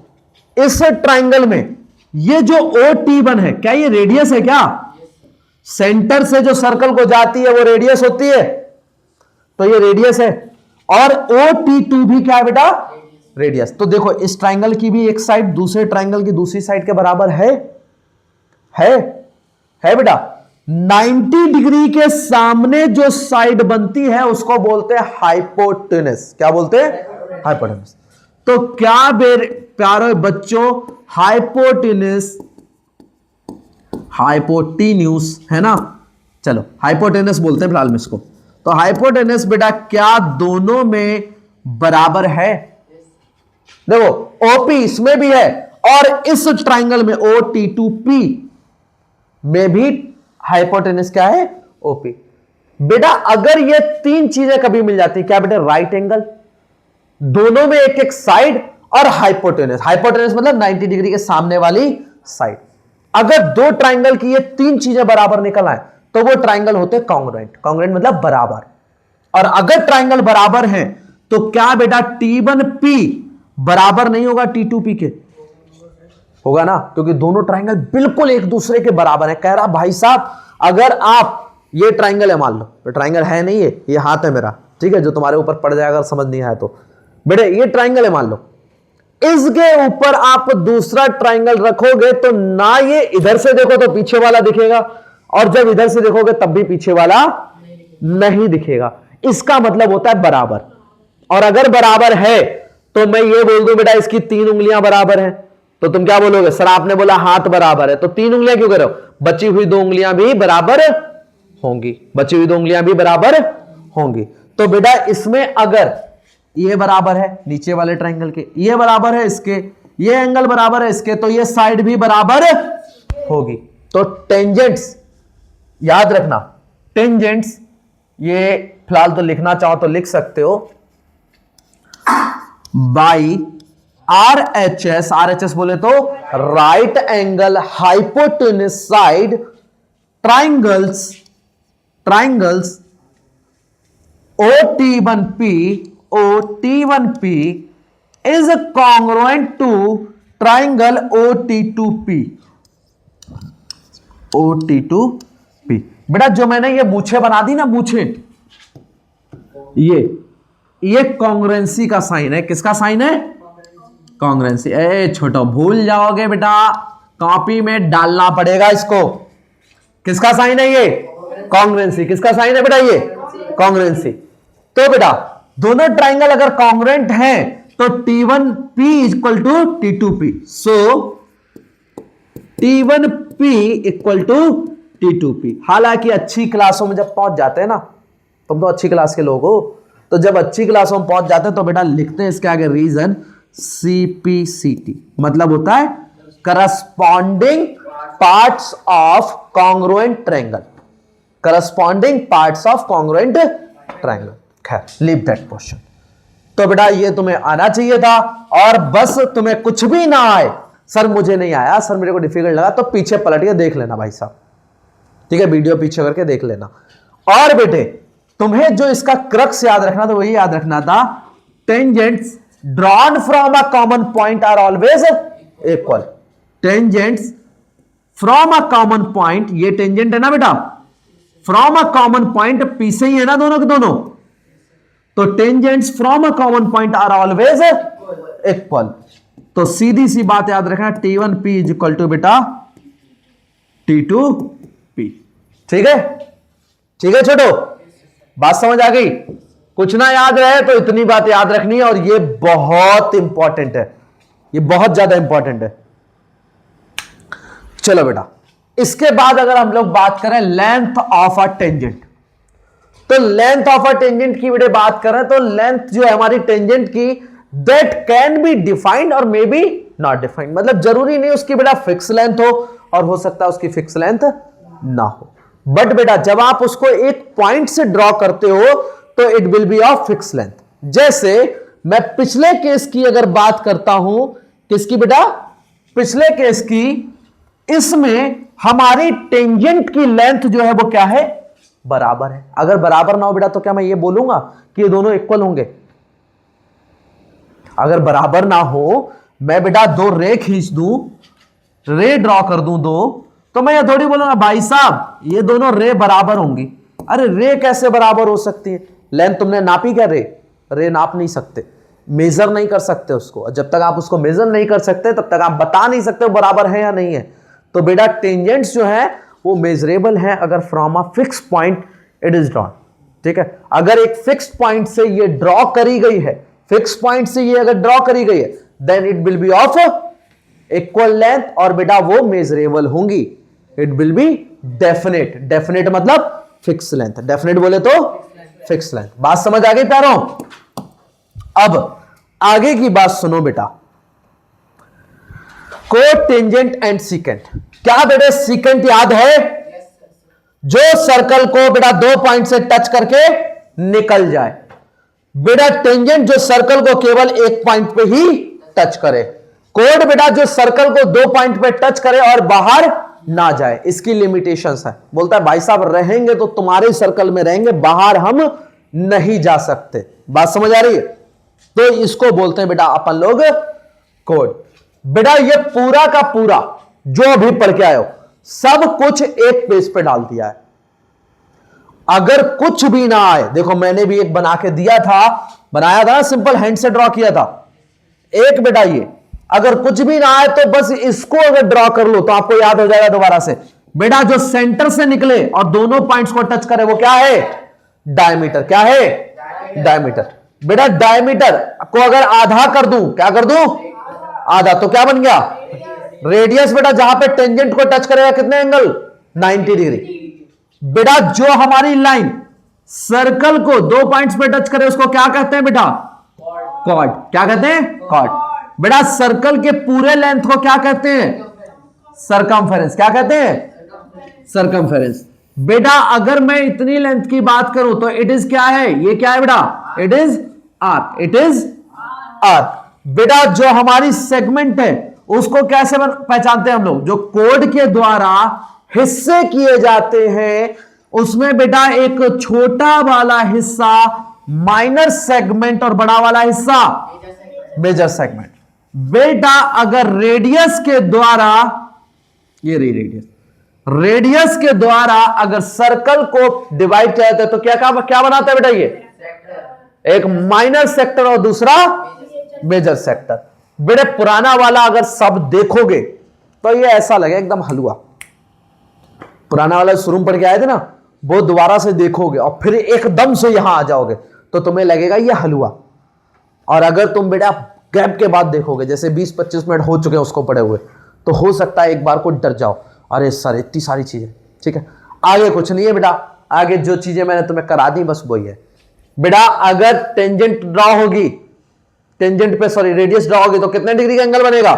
इस ट्राइंगल में ये जो OT1 है, क्या ये रेडियस है? क्या सेंटर से जो सर्कल को जाती है वो रेडियस होती है, तो ये रेडियस है। और OT2 भी क्या है बेटा? रेडियस। तो देखो इस ट्राइंगल की भी एक साइड दूसरे ट्राइंगल की दूसरी साइड के बराबर है बेटा। 90 डिग्री के सामने जो साइड बनती है उसको बोलते हैं हाइपोटेनस। क्या बोलते हैं? हाइपोटेनस। तो क्या प्यारे बच्चों हाइपोटेन्यूस है ना, चलो हाइपोटेनस बोलते हैं फिलहाल में इसको। तो हाइपोटेनस बेटा क्या दोनों में बराबर है? देखो OP इसमें भी है और इस ट्राइंगल में OT2P में भी हाइपोटेनस क्या है? OP। बेटा अगर ये तीन चीजें कभी मिल जाती, क्या बेटा? राइट एंगल, दोनों में एक एक साइड और हाइपोटेनस। हाइपोटेनस मतलब 90 डिग्री के सामने वाली साइड। अगर दो ट्राइंगल की ये तीन चीजें बराबर निकल आए तो वो ट्राइंगल होते हैं कॉन्ग्रुएंट। कॉन्ग्रुएंट मतलब बराबर। और अगर ट्राइंगल बराबर हैं तो क्या बेटा T1P बराबर नहीं होगा T2P के? होगा ना, क्योंकि दोनों ट्राइंगल बिल्कुल एक दूसरे के बराबर है। कह रहा भाई साहब अगर आप, ये ट्राइंगल है मान लो, तो ट्राइंगल है नहीं है, ये हाथ है मेरा, ठीक है, जो तुम्हारे ऊपर पड़ जाएगा अगर समझ नहीं आया तो। बेटे ये ट्राइंगल है मान लो, इसके ऊपर आप दूसरा ट्राइंगल रखोगे तो ना ये इधर से देखो तो पीछे वाला दिखेगा, और जब इधर से देखोगे तब भी पीछे वाला नहीं दिखेगा। इसका मतलब होता है बराबर। और अगर बराबर है तो मैं ये बोल दूं बेटा इसकी 3 उंगलियां बराबर हैं, तो तुम क्या बोलोगे? सर आपने बोला हाथ बराबर है, तो 3 उंगलियां क्यों करो? बची हुई 2 उंगलियां भी बराबर होंगी, बची हुई 2 उंगलियां भी बराबर होंगी। तो बेटा इसमें अगर ये बराबर है नीचे वाले ट्राइंगल के, ये बराबर है इसके, ये एंगल बराबर है इसके, तो ये साइड भी बराबर होगी। तो टेंजेंट्स याद रखना, टेंजेंट्स ये फिलहाल तो लिखना चाहो तो लिख सकते हो, बाई RHS, RHS बोले तो right angle hypotenuse side triangles OT1P is congruent to triangle OT2P। बेटा जो मैंने ये मूछे बना दी ना, मूछे, ये कॉन्ग्रुएंसी का साइन है। किसका साइन है? कॉन्ग्रुएंसी। छोटो भूल जाओगे बेटा, कॉपी में डालना पड़ेगा इसको। किसका साइन है ये? कॉन्ग्रुएंसी। किसका साइन है बेटा? ये कॉन्ग्रुएंसी। तो बेटा दोनों ट्राइंगल अगर कॉन्ग्रुएंट हैं तो T1P equal to T2P। So T1P equal to T2P। हालांकि अच्छी क्लासों में जब पहुंच जाते हैं ना, तुम तो अच्छी क्लास के लोग हो, तो जब अच्छी क्लासों में पहुंच जाते हैं तो बेटा लिखते हैं इसके आगे रीजन CPCT, मतलब होता है corresponding parts of congruent triangle. Corresponding parts of congruent triangle. खैर लीव दैट क्वेश्चन। तो बेटा ये तुम्हें आना चाहिए था, और बस तुम्हें कुछ भी ना आए, सर मुझे नहीं आया, सर मेरे को डिफिकल्ट लगा, तो पीछे पलट के देख लेना भाई साहब, ठीक है, वीडियो पीछे करके देख लेना। और बेटे तुम्हें जो इसका क्रक्स याद रखना था, वही याद रखना था, tangents drawn from a common point are always equal. Tangents from a common point, ये टेंजेंट है ना बेटा, from a common point, P से ही है ना दोनों के दोनों, तो tangents from a common point are always equal. तो सीधी सी बात याद रखना, T1P इज इक्वल टू बेटा T2P। ठीक है, ठीक है छोटो, बात समझ आ गई? कुछ ना याद रहे तो इतनी बात याद रखनी है, और ये बहुत इंपॉर्टेंट है, ये बहुत ज्यादा इंपॉर्टेंट है। चलो बेटा, इसके बाद अगर हम लोग बात करें लेंथ ऑफ अ टेंजेंट, तो लेंथ ऑफ अ टेंजेंट की बेटे बात करें तो लेंथ जो है हमारी टेंजेंट की, दैट कैन बी डिफाइंड और मे बी नॉट डिफाइंड। मतलब जरूरी नहीं उसकी बेटा फिक्स लेंथ हो, और हो सकता है उसकी फिक्स लेंथ ना हो। बट बेटा जब आप उसको एक पॉइंट से ड्रॉ करते हो तो it will be of fix length. जैसे मैं पिछले केस की अगर बात करता हूं, किसकी बेटा? पिछले केस की, इसमें हमारी टेंजेंट की लेंथ जो है वो क्या है? बराबर है। अगर बराबर ना हो बेटा तो क्या मैं ये बोलूंगा कि ये दोनों इक्वल होंगे? अगर बराबर ना हो, मैं बेटा दो रे खींच दूं, रे ड्रॉ कर दूं दो, तो मैं ये थोड़ी बोलूंगा भाई साहब ये दोनों रे बराबर होंगी। अरे रे कैसे बराबर हो सकती है? लेंथ तुमने नापी क्या? रे नाप नहीं सकते, मेजर नहीं कर सकते उसको। जब तक आप उसको मेजर नहीं कर सकते तब तक आप बता नहीं सकते बराबर है या नहीं है। तो बेटा टेंजेंट्स जो है वो मेजरेबल है अगर from a fix point it is drawn. ठीक है, अगर एक फिक्स्ड पॉइंट से ये ड्रॉ करी गई है, फिक्स पॉइंट से ये अगर ड्रॉ करी गई है, then it will be of equal length, और बेटा वो मेजरेबल होंगी। It will be definite. Definite मतलब फिक्स लेंथ, डेफिनेट बोले तो फिक्स लेंथ। बात समझ आ गई प्यारों? अब आगे की बात सुनो बेटा, कोटेंजेंट एंड सीकेंट। क्या बेटे सीकेंट याद है? जो सर्कल को बेटा दो पॉइंट से टच करके निकल जाए। बेटा टेंजेंट जो सर्कल को केवल एक पॉइंट पे ही टच करे। कोड बेटा जो सर्कल को दो पॉइंट पे टच करे और बाहर ना जाए। इसकी लिमिटेशंस है। बोलता है भाई साहब रहेंगे तो तुम्हारे सर्कल में रहेंगे, बाहर हम नहीं जा सकते। बात समझ आ रही है? तो इसको बोलते हैं बेटा अपन लोग कोड। बेटा ये पूरा का पूरा जो अभी पढ़ के आए हो सब कुछ एक पेज पे डाल दिया है। अगर कुछ भी ना आए, देखो मैंने भी एक बना के दिया था, बनाया था, सिंपल हैंड से ड्रॉ किया था एक बेटा। ये अगर कुछ भी ना आए तो बस इसको अगर ड्रॉ कर लो तो आपको याद हो जाएगा दोबारा से। बेटा जो सेंटर से निकले और दोनों पॉइंट्स को टच करे वो क्या है? डायमीटर। क्या है? डायमीटर। बेटा डायमीटर को अगर आधा कर दूं, क्या कर दूं? आधा, तो क्या बन गया? रेडियस। बेटा जहां पे टेंजेंट को टच करेगा कितने एंगल? 90 डिग्री। बेटा जो हमारी लाइन सर्कल को दो पॉइंट्स पे टच करे उसको क्या कहते हैं बेटा? कॉर्ड। क्या कहते हैं? कॉर्ड। बेटा सर्कल के पूरे लेंथ को क्या कहते हैं? सरकमफेरेंस। क्या कहते हैं? सरकमफेरेंस। बेटा अगर मैं इतनी लेंथ की बात करूं तो इट इज क्या है? ये क्या है बेटा? It is arc. It is arc. बेटा जो हमारी सेगमेंट है उसको कैसे पहचानते हैं हम लोग? जो कोड के द्वारा हिस्से किए जाते हैं उसमें बेटा एक छोटा वाला हिस्सा माइनर सेगमेंट और बड़ा वाला हिस्सा मेजर सेगमेंट। बेटा अगर रेडियस के द्वारा, ये रेडियस के द्वारा अगर सर्कल को डिवाइड किया जाता है तो क्या बनाता है बेटा? ये एक माइनर सेक्टर और दूसरा मेजर सेक्टर। बेटे पुराना वाला अगर सब देखोगे तो ये ऐसा लगे एकदम हलवा। पुराना वाला शुरू में पढ़ के आए थे ना, वो दोबारा से देखोगे और फिर एकदम से यहां आ जाओगे तो तुम्हें लगेगा ये हलवा। और अगर तुम बेटा गैप के बाद देखोगे, जैसे 20-25 मिनट हो चुके हैं उसको पढ़े हुए, तो हो सकता है एक बार को डर जाओ, अरे सर इतनी सारी चीजें। ठीक है, आगे कुछ नहीं है बेटा, आगे जो चीजें मैंने तुम्हें करा दी बस वही है। बेटा अगर टेंजेंट ड्रॉ होगी, टेंजेंट पे सॉरी रेडियस ड्रॉ होगी तो कितने डिग्री का एंगल बनेगा?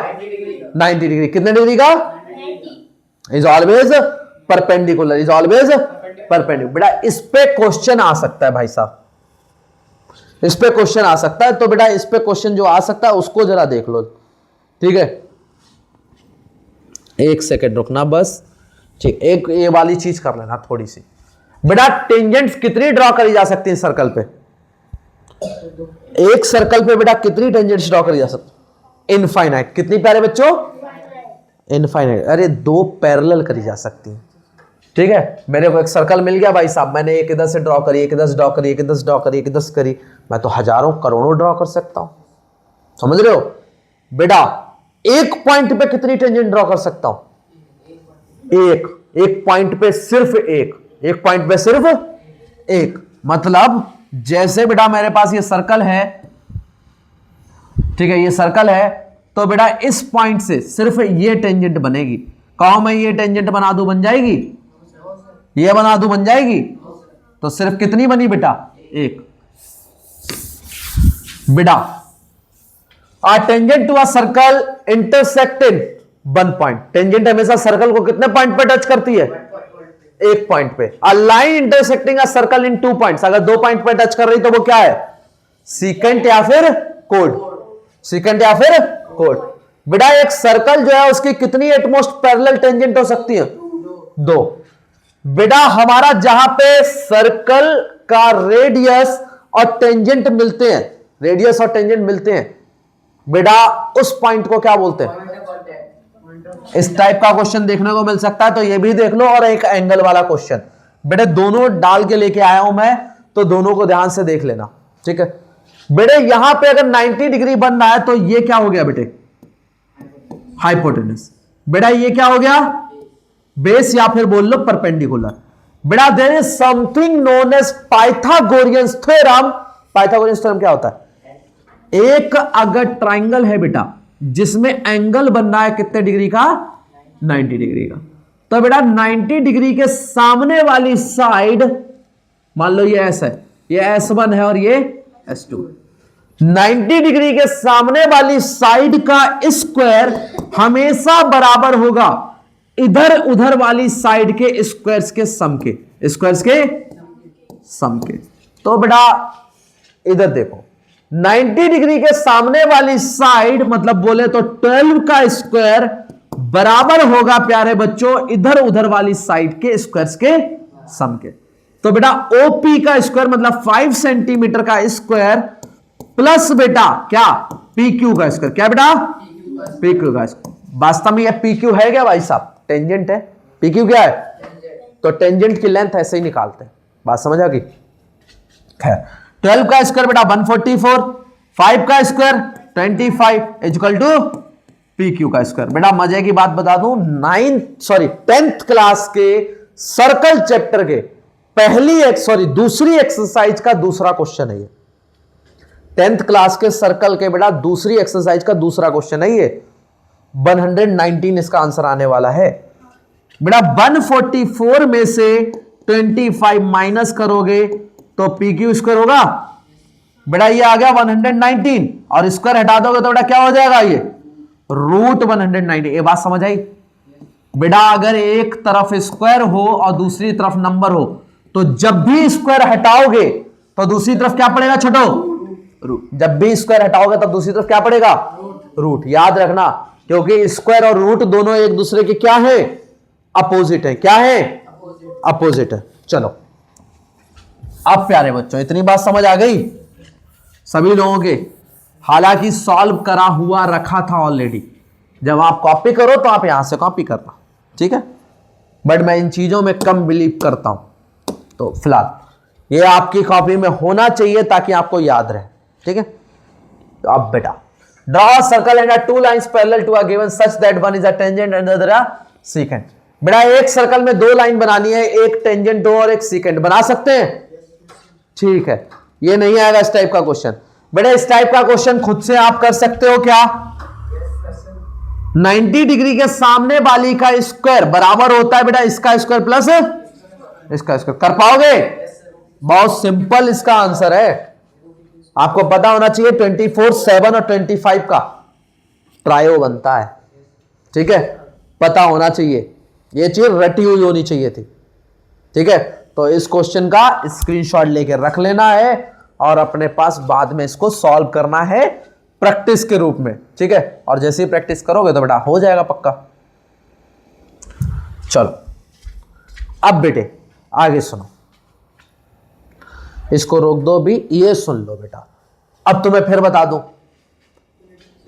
90 डिग्री। कितने डिग्री का? Is always perpendicular. Is always perpendicular. बेटा इस पे क्वेश्चन आ सकता है भाई साहब, इस पे क्वेश्चन आ सकता है। तो बेटा इस पे क्वेश्चन जो आ सकता है उसको जरा देख लो। ठीक है, एक सेकेंड रुकना बस। ठीक, एक ये वाली चीज कर लेना थोड़ी सी। बेटा टेंजेंट्स कितनी ड्रॉ करी जा सकती है सर्कल पे? एक सर्कल पे बेटा कितनी टेंजेंट्स ड्रॉ करी जा सकती? इनफाइनाइट। कितनी प्यारे बच्चों? इनफाइनाइट। अरे 2 पैरेलल करी जा सकती है। ठीक है, मेरे को एक सर्कल मिल गया भाई साहब, मैंने एक इधर से ड्रॉ करी, एक इधर से ड्रॉ करी, एक इधर से ड्रॉ करी, एक इधर से करी, मैं तो हजारों करोड़ों ड्रॉ कर सकता हूं। समझ रहे हो बेटा? एक पॉइंट पे कितनी टेंजेंट ड्रॉ कर सकता हूं? एक पॉइंट पे सिर्फ एक पॉइंट पे सिर्फ एक। मतलब जैसे बेटा मेरे पास ये सर्कल है, ठीक है, ये सर्कल है, तो बेटा इस पॉइंट से सिर्फ ये टेंजेंट बनेगी। कहो मैं ये टेंजेंट बना दूं, बन जाएगी? ये बना दूं, बन जाएगी? तो सिर्फ कितनी बनी बेटा? एक। बेटा a tangent to a circle intersected 1 point. Tangent हमेशा सर्कल को कितने पॉइंट पे टच करती है? एक पॉइंट पे। A line intersecting a circle in 2 points. अगर 2 पॉइंट पे टच कर रही तो वो क्या है? सीकेंट या फिर कोड। सीकेंट या फिर कोड। बेटा एक सर्कल जो है उसकी कितनी एटमोस्ट पैरेलल टेंजेंट हो सकती है? 2। बेटा हमारा जहां पे सर्कल का रेडियस और टेंजेंट मिलते हैं, रेडियस और टेंजेंट मिलते हैं, बेटा उस पॉइंट को क्या बोलते हैं? इस टाइप का क्वेश्चन देखने को मिल सकता है, तो ये भी देख लो। और एक एंगल वाला क्वेश्चन, बेटे दोनों डाल के लेके आया हूं मैं, तो दोनों को ध्यान से देख लेना। ठीक है बेटे, यहां पे अगर 90 डिग्री बन रहा है तो ये क्या हो गया बेटे? हाइपोटेनस। बेटा ये क्या हो गया? बेस, या फिर बोल लो परपेंडिकुलर। बेटा there is something known as Pythagoreans theorem. Pythagoreans theorem क्या होता है? एक अगर ट्राइंगल है बेटा जिसमें एंगल बन रहा है कितने डिग्री का? 90 डिग्री का, तो बेटा 90 डिग्री के सामने वाली साइड, मान लो ये एस है, ये S1 है और ये S2। 90 डिग्री के सामने वाली साइड का स्क्वायर हमेशा बराबर होगा इधर उधर वाली साइड के स्क्वायर्स के सम के, स्क्वायर्स के सम के। तो बेटा इधर देखो, 90 डिग्री के सामने वाली साइड मतलब बोले तो 12 का स्क्वायर बराबर होगा प्यारे बच्चों इधर उधर वाली साइड के स्क्वायर्स के सम के। तो बेटा ओपी का स्क्वायर मतलब 5 सेंटीमीटर का स्क्वायर प्लस बेटा क्या? PQ का स्क्वायर। क्या बेटा? PQ का स्क्वायर। वास्तव में यह PQ है क्या भाई साहब? टेंजेंट है। PQ क्या है? तो टेंजेंट की लेंथ ऐसे ही निकालते हैं। बात समझ आ गई? खैर 12 का स्क्वायर बेटा 144, 5 का स्क्वायर 25 इक्वल टू PQ का स्क्वायर। बेटा मजे की बात बता दूं, 10th क्लास के सर्कल चैप्टर के दूसरी एक्सरसाइज का दूसरा क्वेश्चन है ये। 10th क्लास के सर्कल के बेटा दूसरी एक्सरसाइज का दूसरा क्वेश्चन है ये। 119 इसका आंसर आने वाला है बेटा। 144 में से 25 माइनस करोगे तो पी क्यू स्क्वायर होगा बेटा, ये आ गया 119 और स्क्वायर हटा दोगे तो बेटा क्या हो जाएगा, ये रूट 190। ये बात समझ आई बेटा? अगर एक तरफ स्क्वायर हो और दूसरी तरफ नंबर हो तो जब भी स्क्वायर हटाओगे तो दूसरी तरफ क्या पड़ेगा छोटो, रूट। जब भी स्क्वायर हटाओगे तब दूसरी तरफ क्या पड़ेगा, रूट। याद रखना, क्योंकि स्क्वायर और रूट दोनों एक दूसरे के क्या है, अपोजिट है। क्या है, अपोजिट है। चलो अब प्यारे बच्चों, इतनी बात समझ आ गई सभी लोगों के? हालांकि सॉल्व करा हुआ रखा था ऑलरेडी, जब आप कॉपी करो तो आप यहां से कॉपी करना, ठीक है? बट मैं इन चीजों में कम बिलीव करता हूं, तो फिलहाल ये आपकी कॉपी में होना चाहिए ताकि आपको याद रहे, ठीक है? तो अब बेटा, draw circle and two lines parallel to a given such that one is a tangent and other a secant. बेटा एक सर्कल में दो लाइन बनानी है, एक टेंजेंट हो और एक सीकेंट। बना सकते हैं? ठीक है, ये नहीं आएगा इस टाइप का क्वेश्चन। बेटा इस टाइप का क्वेश्चन खुद से आप कर सकते हो क्या? 90 डिग्री के सामने वाली का स्क्वायर बराबर होता है बेटा इसका स्क्वायर प्लस इसका स्क्वायर। कर पाओगे? बहुत सिंपल इसका आंसर है। आपको पता होना चाहिए 24, 7 और 25 का ट्रायो बनता है, ठीक है? पता होना चाहिए, ये चीज रटी हुई होनी चाहिए थी, ठीक है? तो इस क्वेश्चन का स्क्रीनशॉट लेके रख लेना है और अपने पास बाद में इसको सॉल्व करना है प्रैक्टिस के रूप में, ठीक है? और जैसे ही प्रैक्टिस करोगे तो बेटा हो जाएगा पक्का। चलो अब बेटे आगे सुनो, इसको रोक दो भी, ये सुन लो बेटा। अब तुम्हें फिर बता दूं,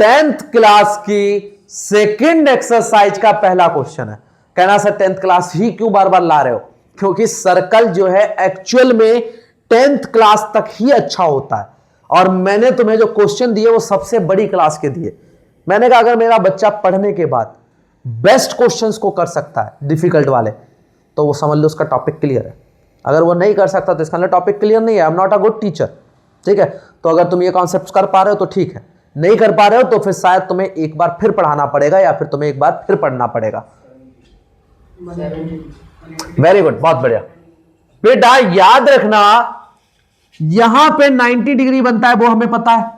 10th क्लास की सेकंड एक्सरसाइज का पहला क्वेश्चन है। कहना सर 10th क्लास ही क्यों बार बार ला रहे हो? क्योंकि सर्कल जो है एक्चुअल में 10th क्लास तक ही अच्छा होता है, और मैंने तुम्हें जो क्वेश्चन दिए वो सबसे बड़ी क्लास के दिए। मैंने कहा अगर मेरा बच्चा पढ़ने के बाद बेस्ट क्वेश्चंस को कर सकता है डिफिकल्ट वाले, तो वो समझ लो उसका टॉपिक क्लियर है। अगर वो नहीं कर सकता तो इसका मतलब टॉपिक क्लियर नहीं है। I am not a good teacher, ठीक है? तो अगर तुम ये कॉन्सेप्ट कर पा रहे हो तो ठीक है, नहीं कर पा रहे हो तो फिर शायद तुम्हें एक बार फिर पढ़ाना पड़ेगा या फिर तुम्हें एक बार फिर पढ़ना पड़ेगा। वेरी गुड, बहुत बढ़िया बेटा। याद रखना यहां पे 90 डिग्री बनता है, वो हमें पता है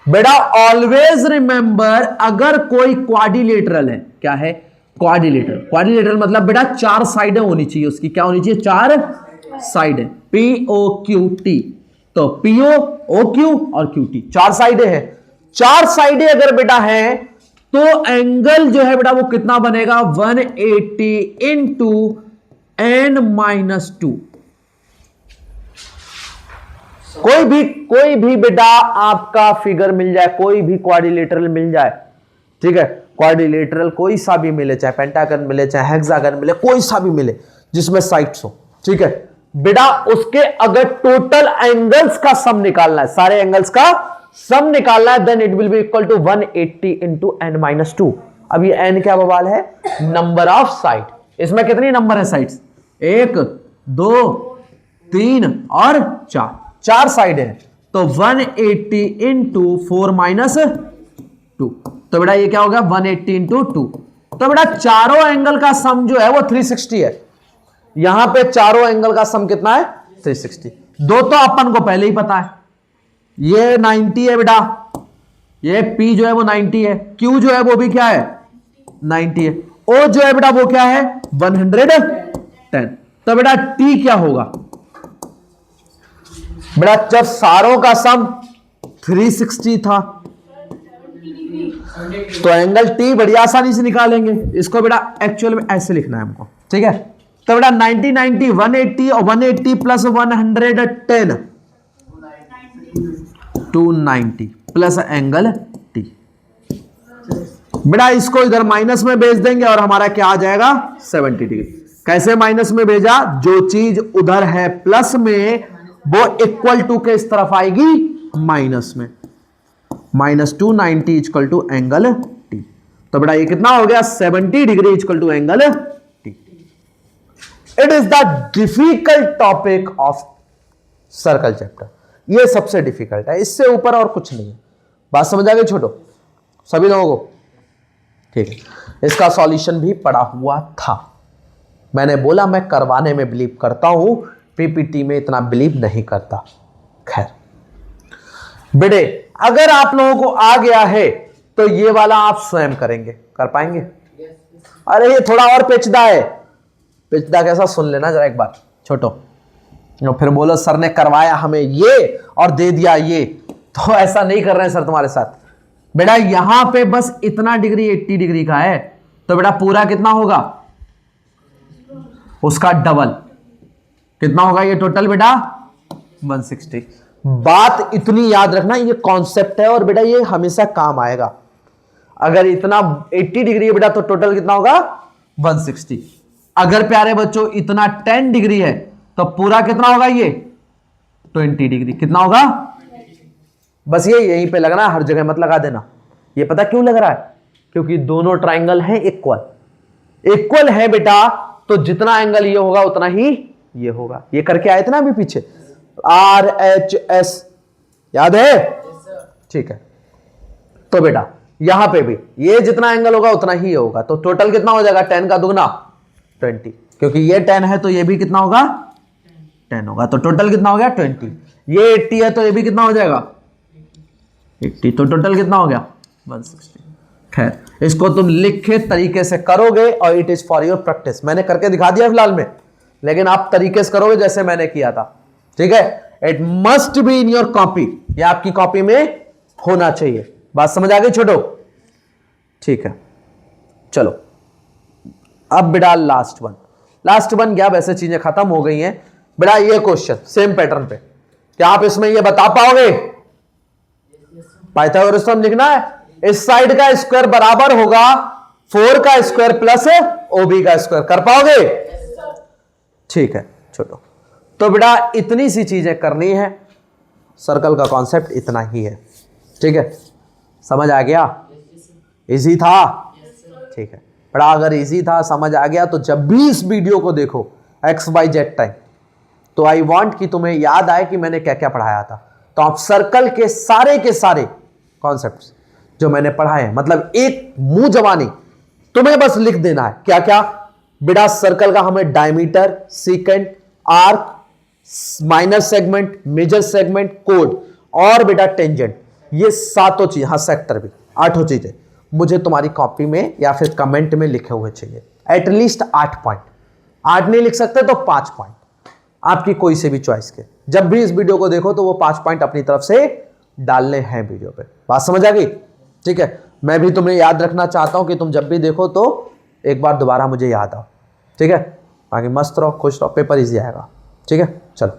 बेटा। ऑलवेज रिमेंबर, अगर कोई क्वाड्रिलेटरल है, क्या है? क्वाड्रिलेटरल। क्वाड्रिलेटरल मतलब बेटा चार साइडें होनी चाहिए उसकी। क्या होनी चाहिए? चार साइडें। POQT, तो PO, OQ और QT, चार साइडें हैं। चार साइडें अगर बेटा है तो एंगल जो है बेटा वो कितना बनेगा? 180 इंटू n-2। कोई भी बेटा आपका फिगर मिल जाए, कोई भी क्वाड्रिलेटरल मिल जाए, ठीक है? क्वाड्रिलेटरल कोई सा भी मिले, चाहे पेंटागन मिले, चाहे हेक्सागन मिले, कोई सा भी मिले जिसमें साइड्स हो, ठीक है बेटा? उसके अगर टोटल एंगल्स का सम निकालना है, सारे एंगल्स का सम निकालना है, then it will be equal to 180 into n-2। अब ये n क्या बवाल है? Number of side. इसमें कितनी नंबर है साइड्स? 1, 2, 3 और 4, चार साइड है। तो 180 इंटू 4-2, तो बेटा ये क्या हो गया? 180 इंटू 2। तो बेटा चारों एंगल का सम जो है वो 360 है। यहां पे चारों एंगल का सम कितना है? 360। दो तो अपन को पहले ही पता है, ये 90 है बेटा, ये P जो है वो 90 है, Q जो है वो भी क्या है? 90 है, O जो है बेटा वो क्या है? 110। तो बेटा T क्या होगा? बेटा जब सारों का सम 360 था तो एंगल T बड़ी आसानी से निकालेंगे। इसको बेटा एक्चुअल में ऐसे लिखना है हमको, ठीक है? तो बेटा 90 90 180 और 180 प्लस 110 290 प्लस एंगल T। बेटा इसको इधर माइनस में भेज देंगे और हमारा क्या आ जाएगा? 70 डिग्री। कैसे माइनस में भेजा? जो चीज उधर है प्लस में वो इक्वल टू के इस तरफ आएगी माइनस में। -290 इक्वल टू एंगल T। तो बेटा ये कितना हो गया? 70 degree equal to angle T। It is the difficult topic of circle chapter. ये सबसे डिफिकल्ट है, इससे ऊपर और कुछ नहीं है। बात समझ आ गई छोटो सभी लोगों को? ठीक है, इसका सॉल्यूशन भी पड़ा हुआ था। मैंने बोला मैं करवाने में बिलीव करता हूं, पीपीटी में इतना बिलीव नहीं करता। खैर बेटे, अगर आप लोगों को आ गया है तो ये वाला आप स्वयं करेंगे, कर पाएंगे? अरे ये थोड़ा और पेचदा है। पेचदा कैसा, सुन लेना जरा एक बार छोटो, फिर बोलो सर ने करवाया हमें ये और दे दिया ये, तो ऐसा नहीं कर रहे हैं सर तुम्हारे साथ। बेटा यहां पे बस इतना डिग्री 80 डिग्री का है, तो बेटा पूरा कितना होगा, उसका डबल कितना होगा ये टोटल बेटा 160। बात इतनी याद रखना, ये कॉन्सेप्ट है और बेटा ये हमेशा काम आएगा। अगर इतना 80 डिग्री है बेटा तो टोटल कितना होगा 160। अगर प्यारे बच्चों इतना 10 डिग्री है तो पूरा कितना होगा ये 20 डिग्री, कितना होगा? बस ये यहीं पे लगना है, हर जगह मत लगा देना। ये पता क्यों लग रहा है? क्योंकि दोनों ट्राइंगल हैं इक्वल है बेटा, तो जितना एंगल ये होगा उतना ही ये होगा। ये करके आए थे ना अभी पीछे, RHS याद है? ठीक है, तो बेटा यहां पे भी ये जितना एंगल होगा उतना ही होगा, तो टोटल कितना हो जाएगा 10 का दुगना 20, क्योंकि ये 10 है तो ये भी कितना होगा 10 होगा, तो टोटल कितना हो गया 20। ये 80 है तो ये भी कितना हो जाएगा 80, तो टोटल कितना हो गया 160। खैर इसको तुम लिखित तरीके से करोगे और it is for your practice. मैंने करके दिखा दिया फिलहाल में, लेकिन आप तरीके से करोगे जैसे मैंने किया था, ठीक है? It must be in your copy, ये आपकी कॉपी में होना चाहिए। बात समझ आ गई छोटो? ठीक है, चलो अब बेटा लास्ट वन क्या, वैसे चीजें खत्म हो गई हैं बेटा। ये क्वेश्चन सेम पैटर्न पे, क्या आप इसमें ये बता पाओगे? पाइथागोरस थ्योरम लिखना है। इस साइड का स्क्वायर बराबर होगा 4 का स्क्वायर प्लस OB का स्क्वायर, कर पाओगे? ठीक है छोटो, तो बेटा इतनी सी चीजें करनी है, सर्कल का कॉन्सेप्ट इतना ही है, ठीक है? समझ आ गया? इजी था? ठीक है बेटा, अगर इजी था, समझ आ गया, तो जब भी इस वीडियो को देखो XYZ टाइम, तो आई वांट कि तुम्हें याद आए कि मैंने क्या क्या पढ़ाया था। तो आप सर्कल के सारे कॉन्सेप्ट्स जो मैंने पढ़ाए हैं, मतलब एक मुंह जवानी तुम्हें बस लिख देना है। क्या क्या बेटा? सर्कल का हमें diameter, secant, arc, minor segment, major segment, कोड और बेटा टेंजेंट, ये 7 चीज, हाँ सेक्टर भी 8 चीजें मुझे तुम्हारी कॉपी में या फिर कमेंट में लिखे हुए चाहिए। एटलीस्ट 8 पॉइंट, 8 नहीं लिख सकते तो 5 पॉइंट आपकी कोई से भी चॉइस के। जब भी इस वीडियो को देखो तो वो 5 पॉइंट अपनी तरफ से डालने हैं वीडियो पे। बात समझ आ गई? ठीक है, मैं भी तुम्हें याद रखना चाहता हूं कि तुम जब भी देखो तो एक बार दोबारा मुझे याद आओ, ठीक है? बाकी मस्त रहो, खुश रहो, पेपर इजी आएगा, ठीक है? चलो।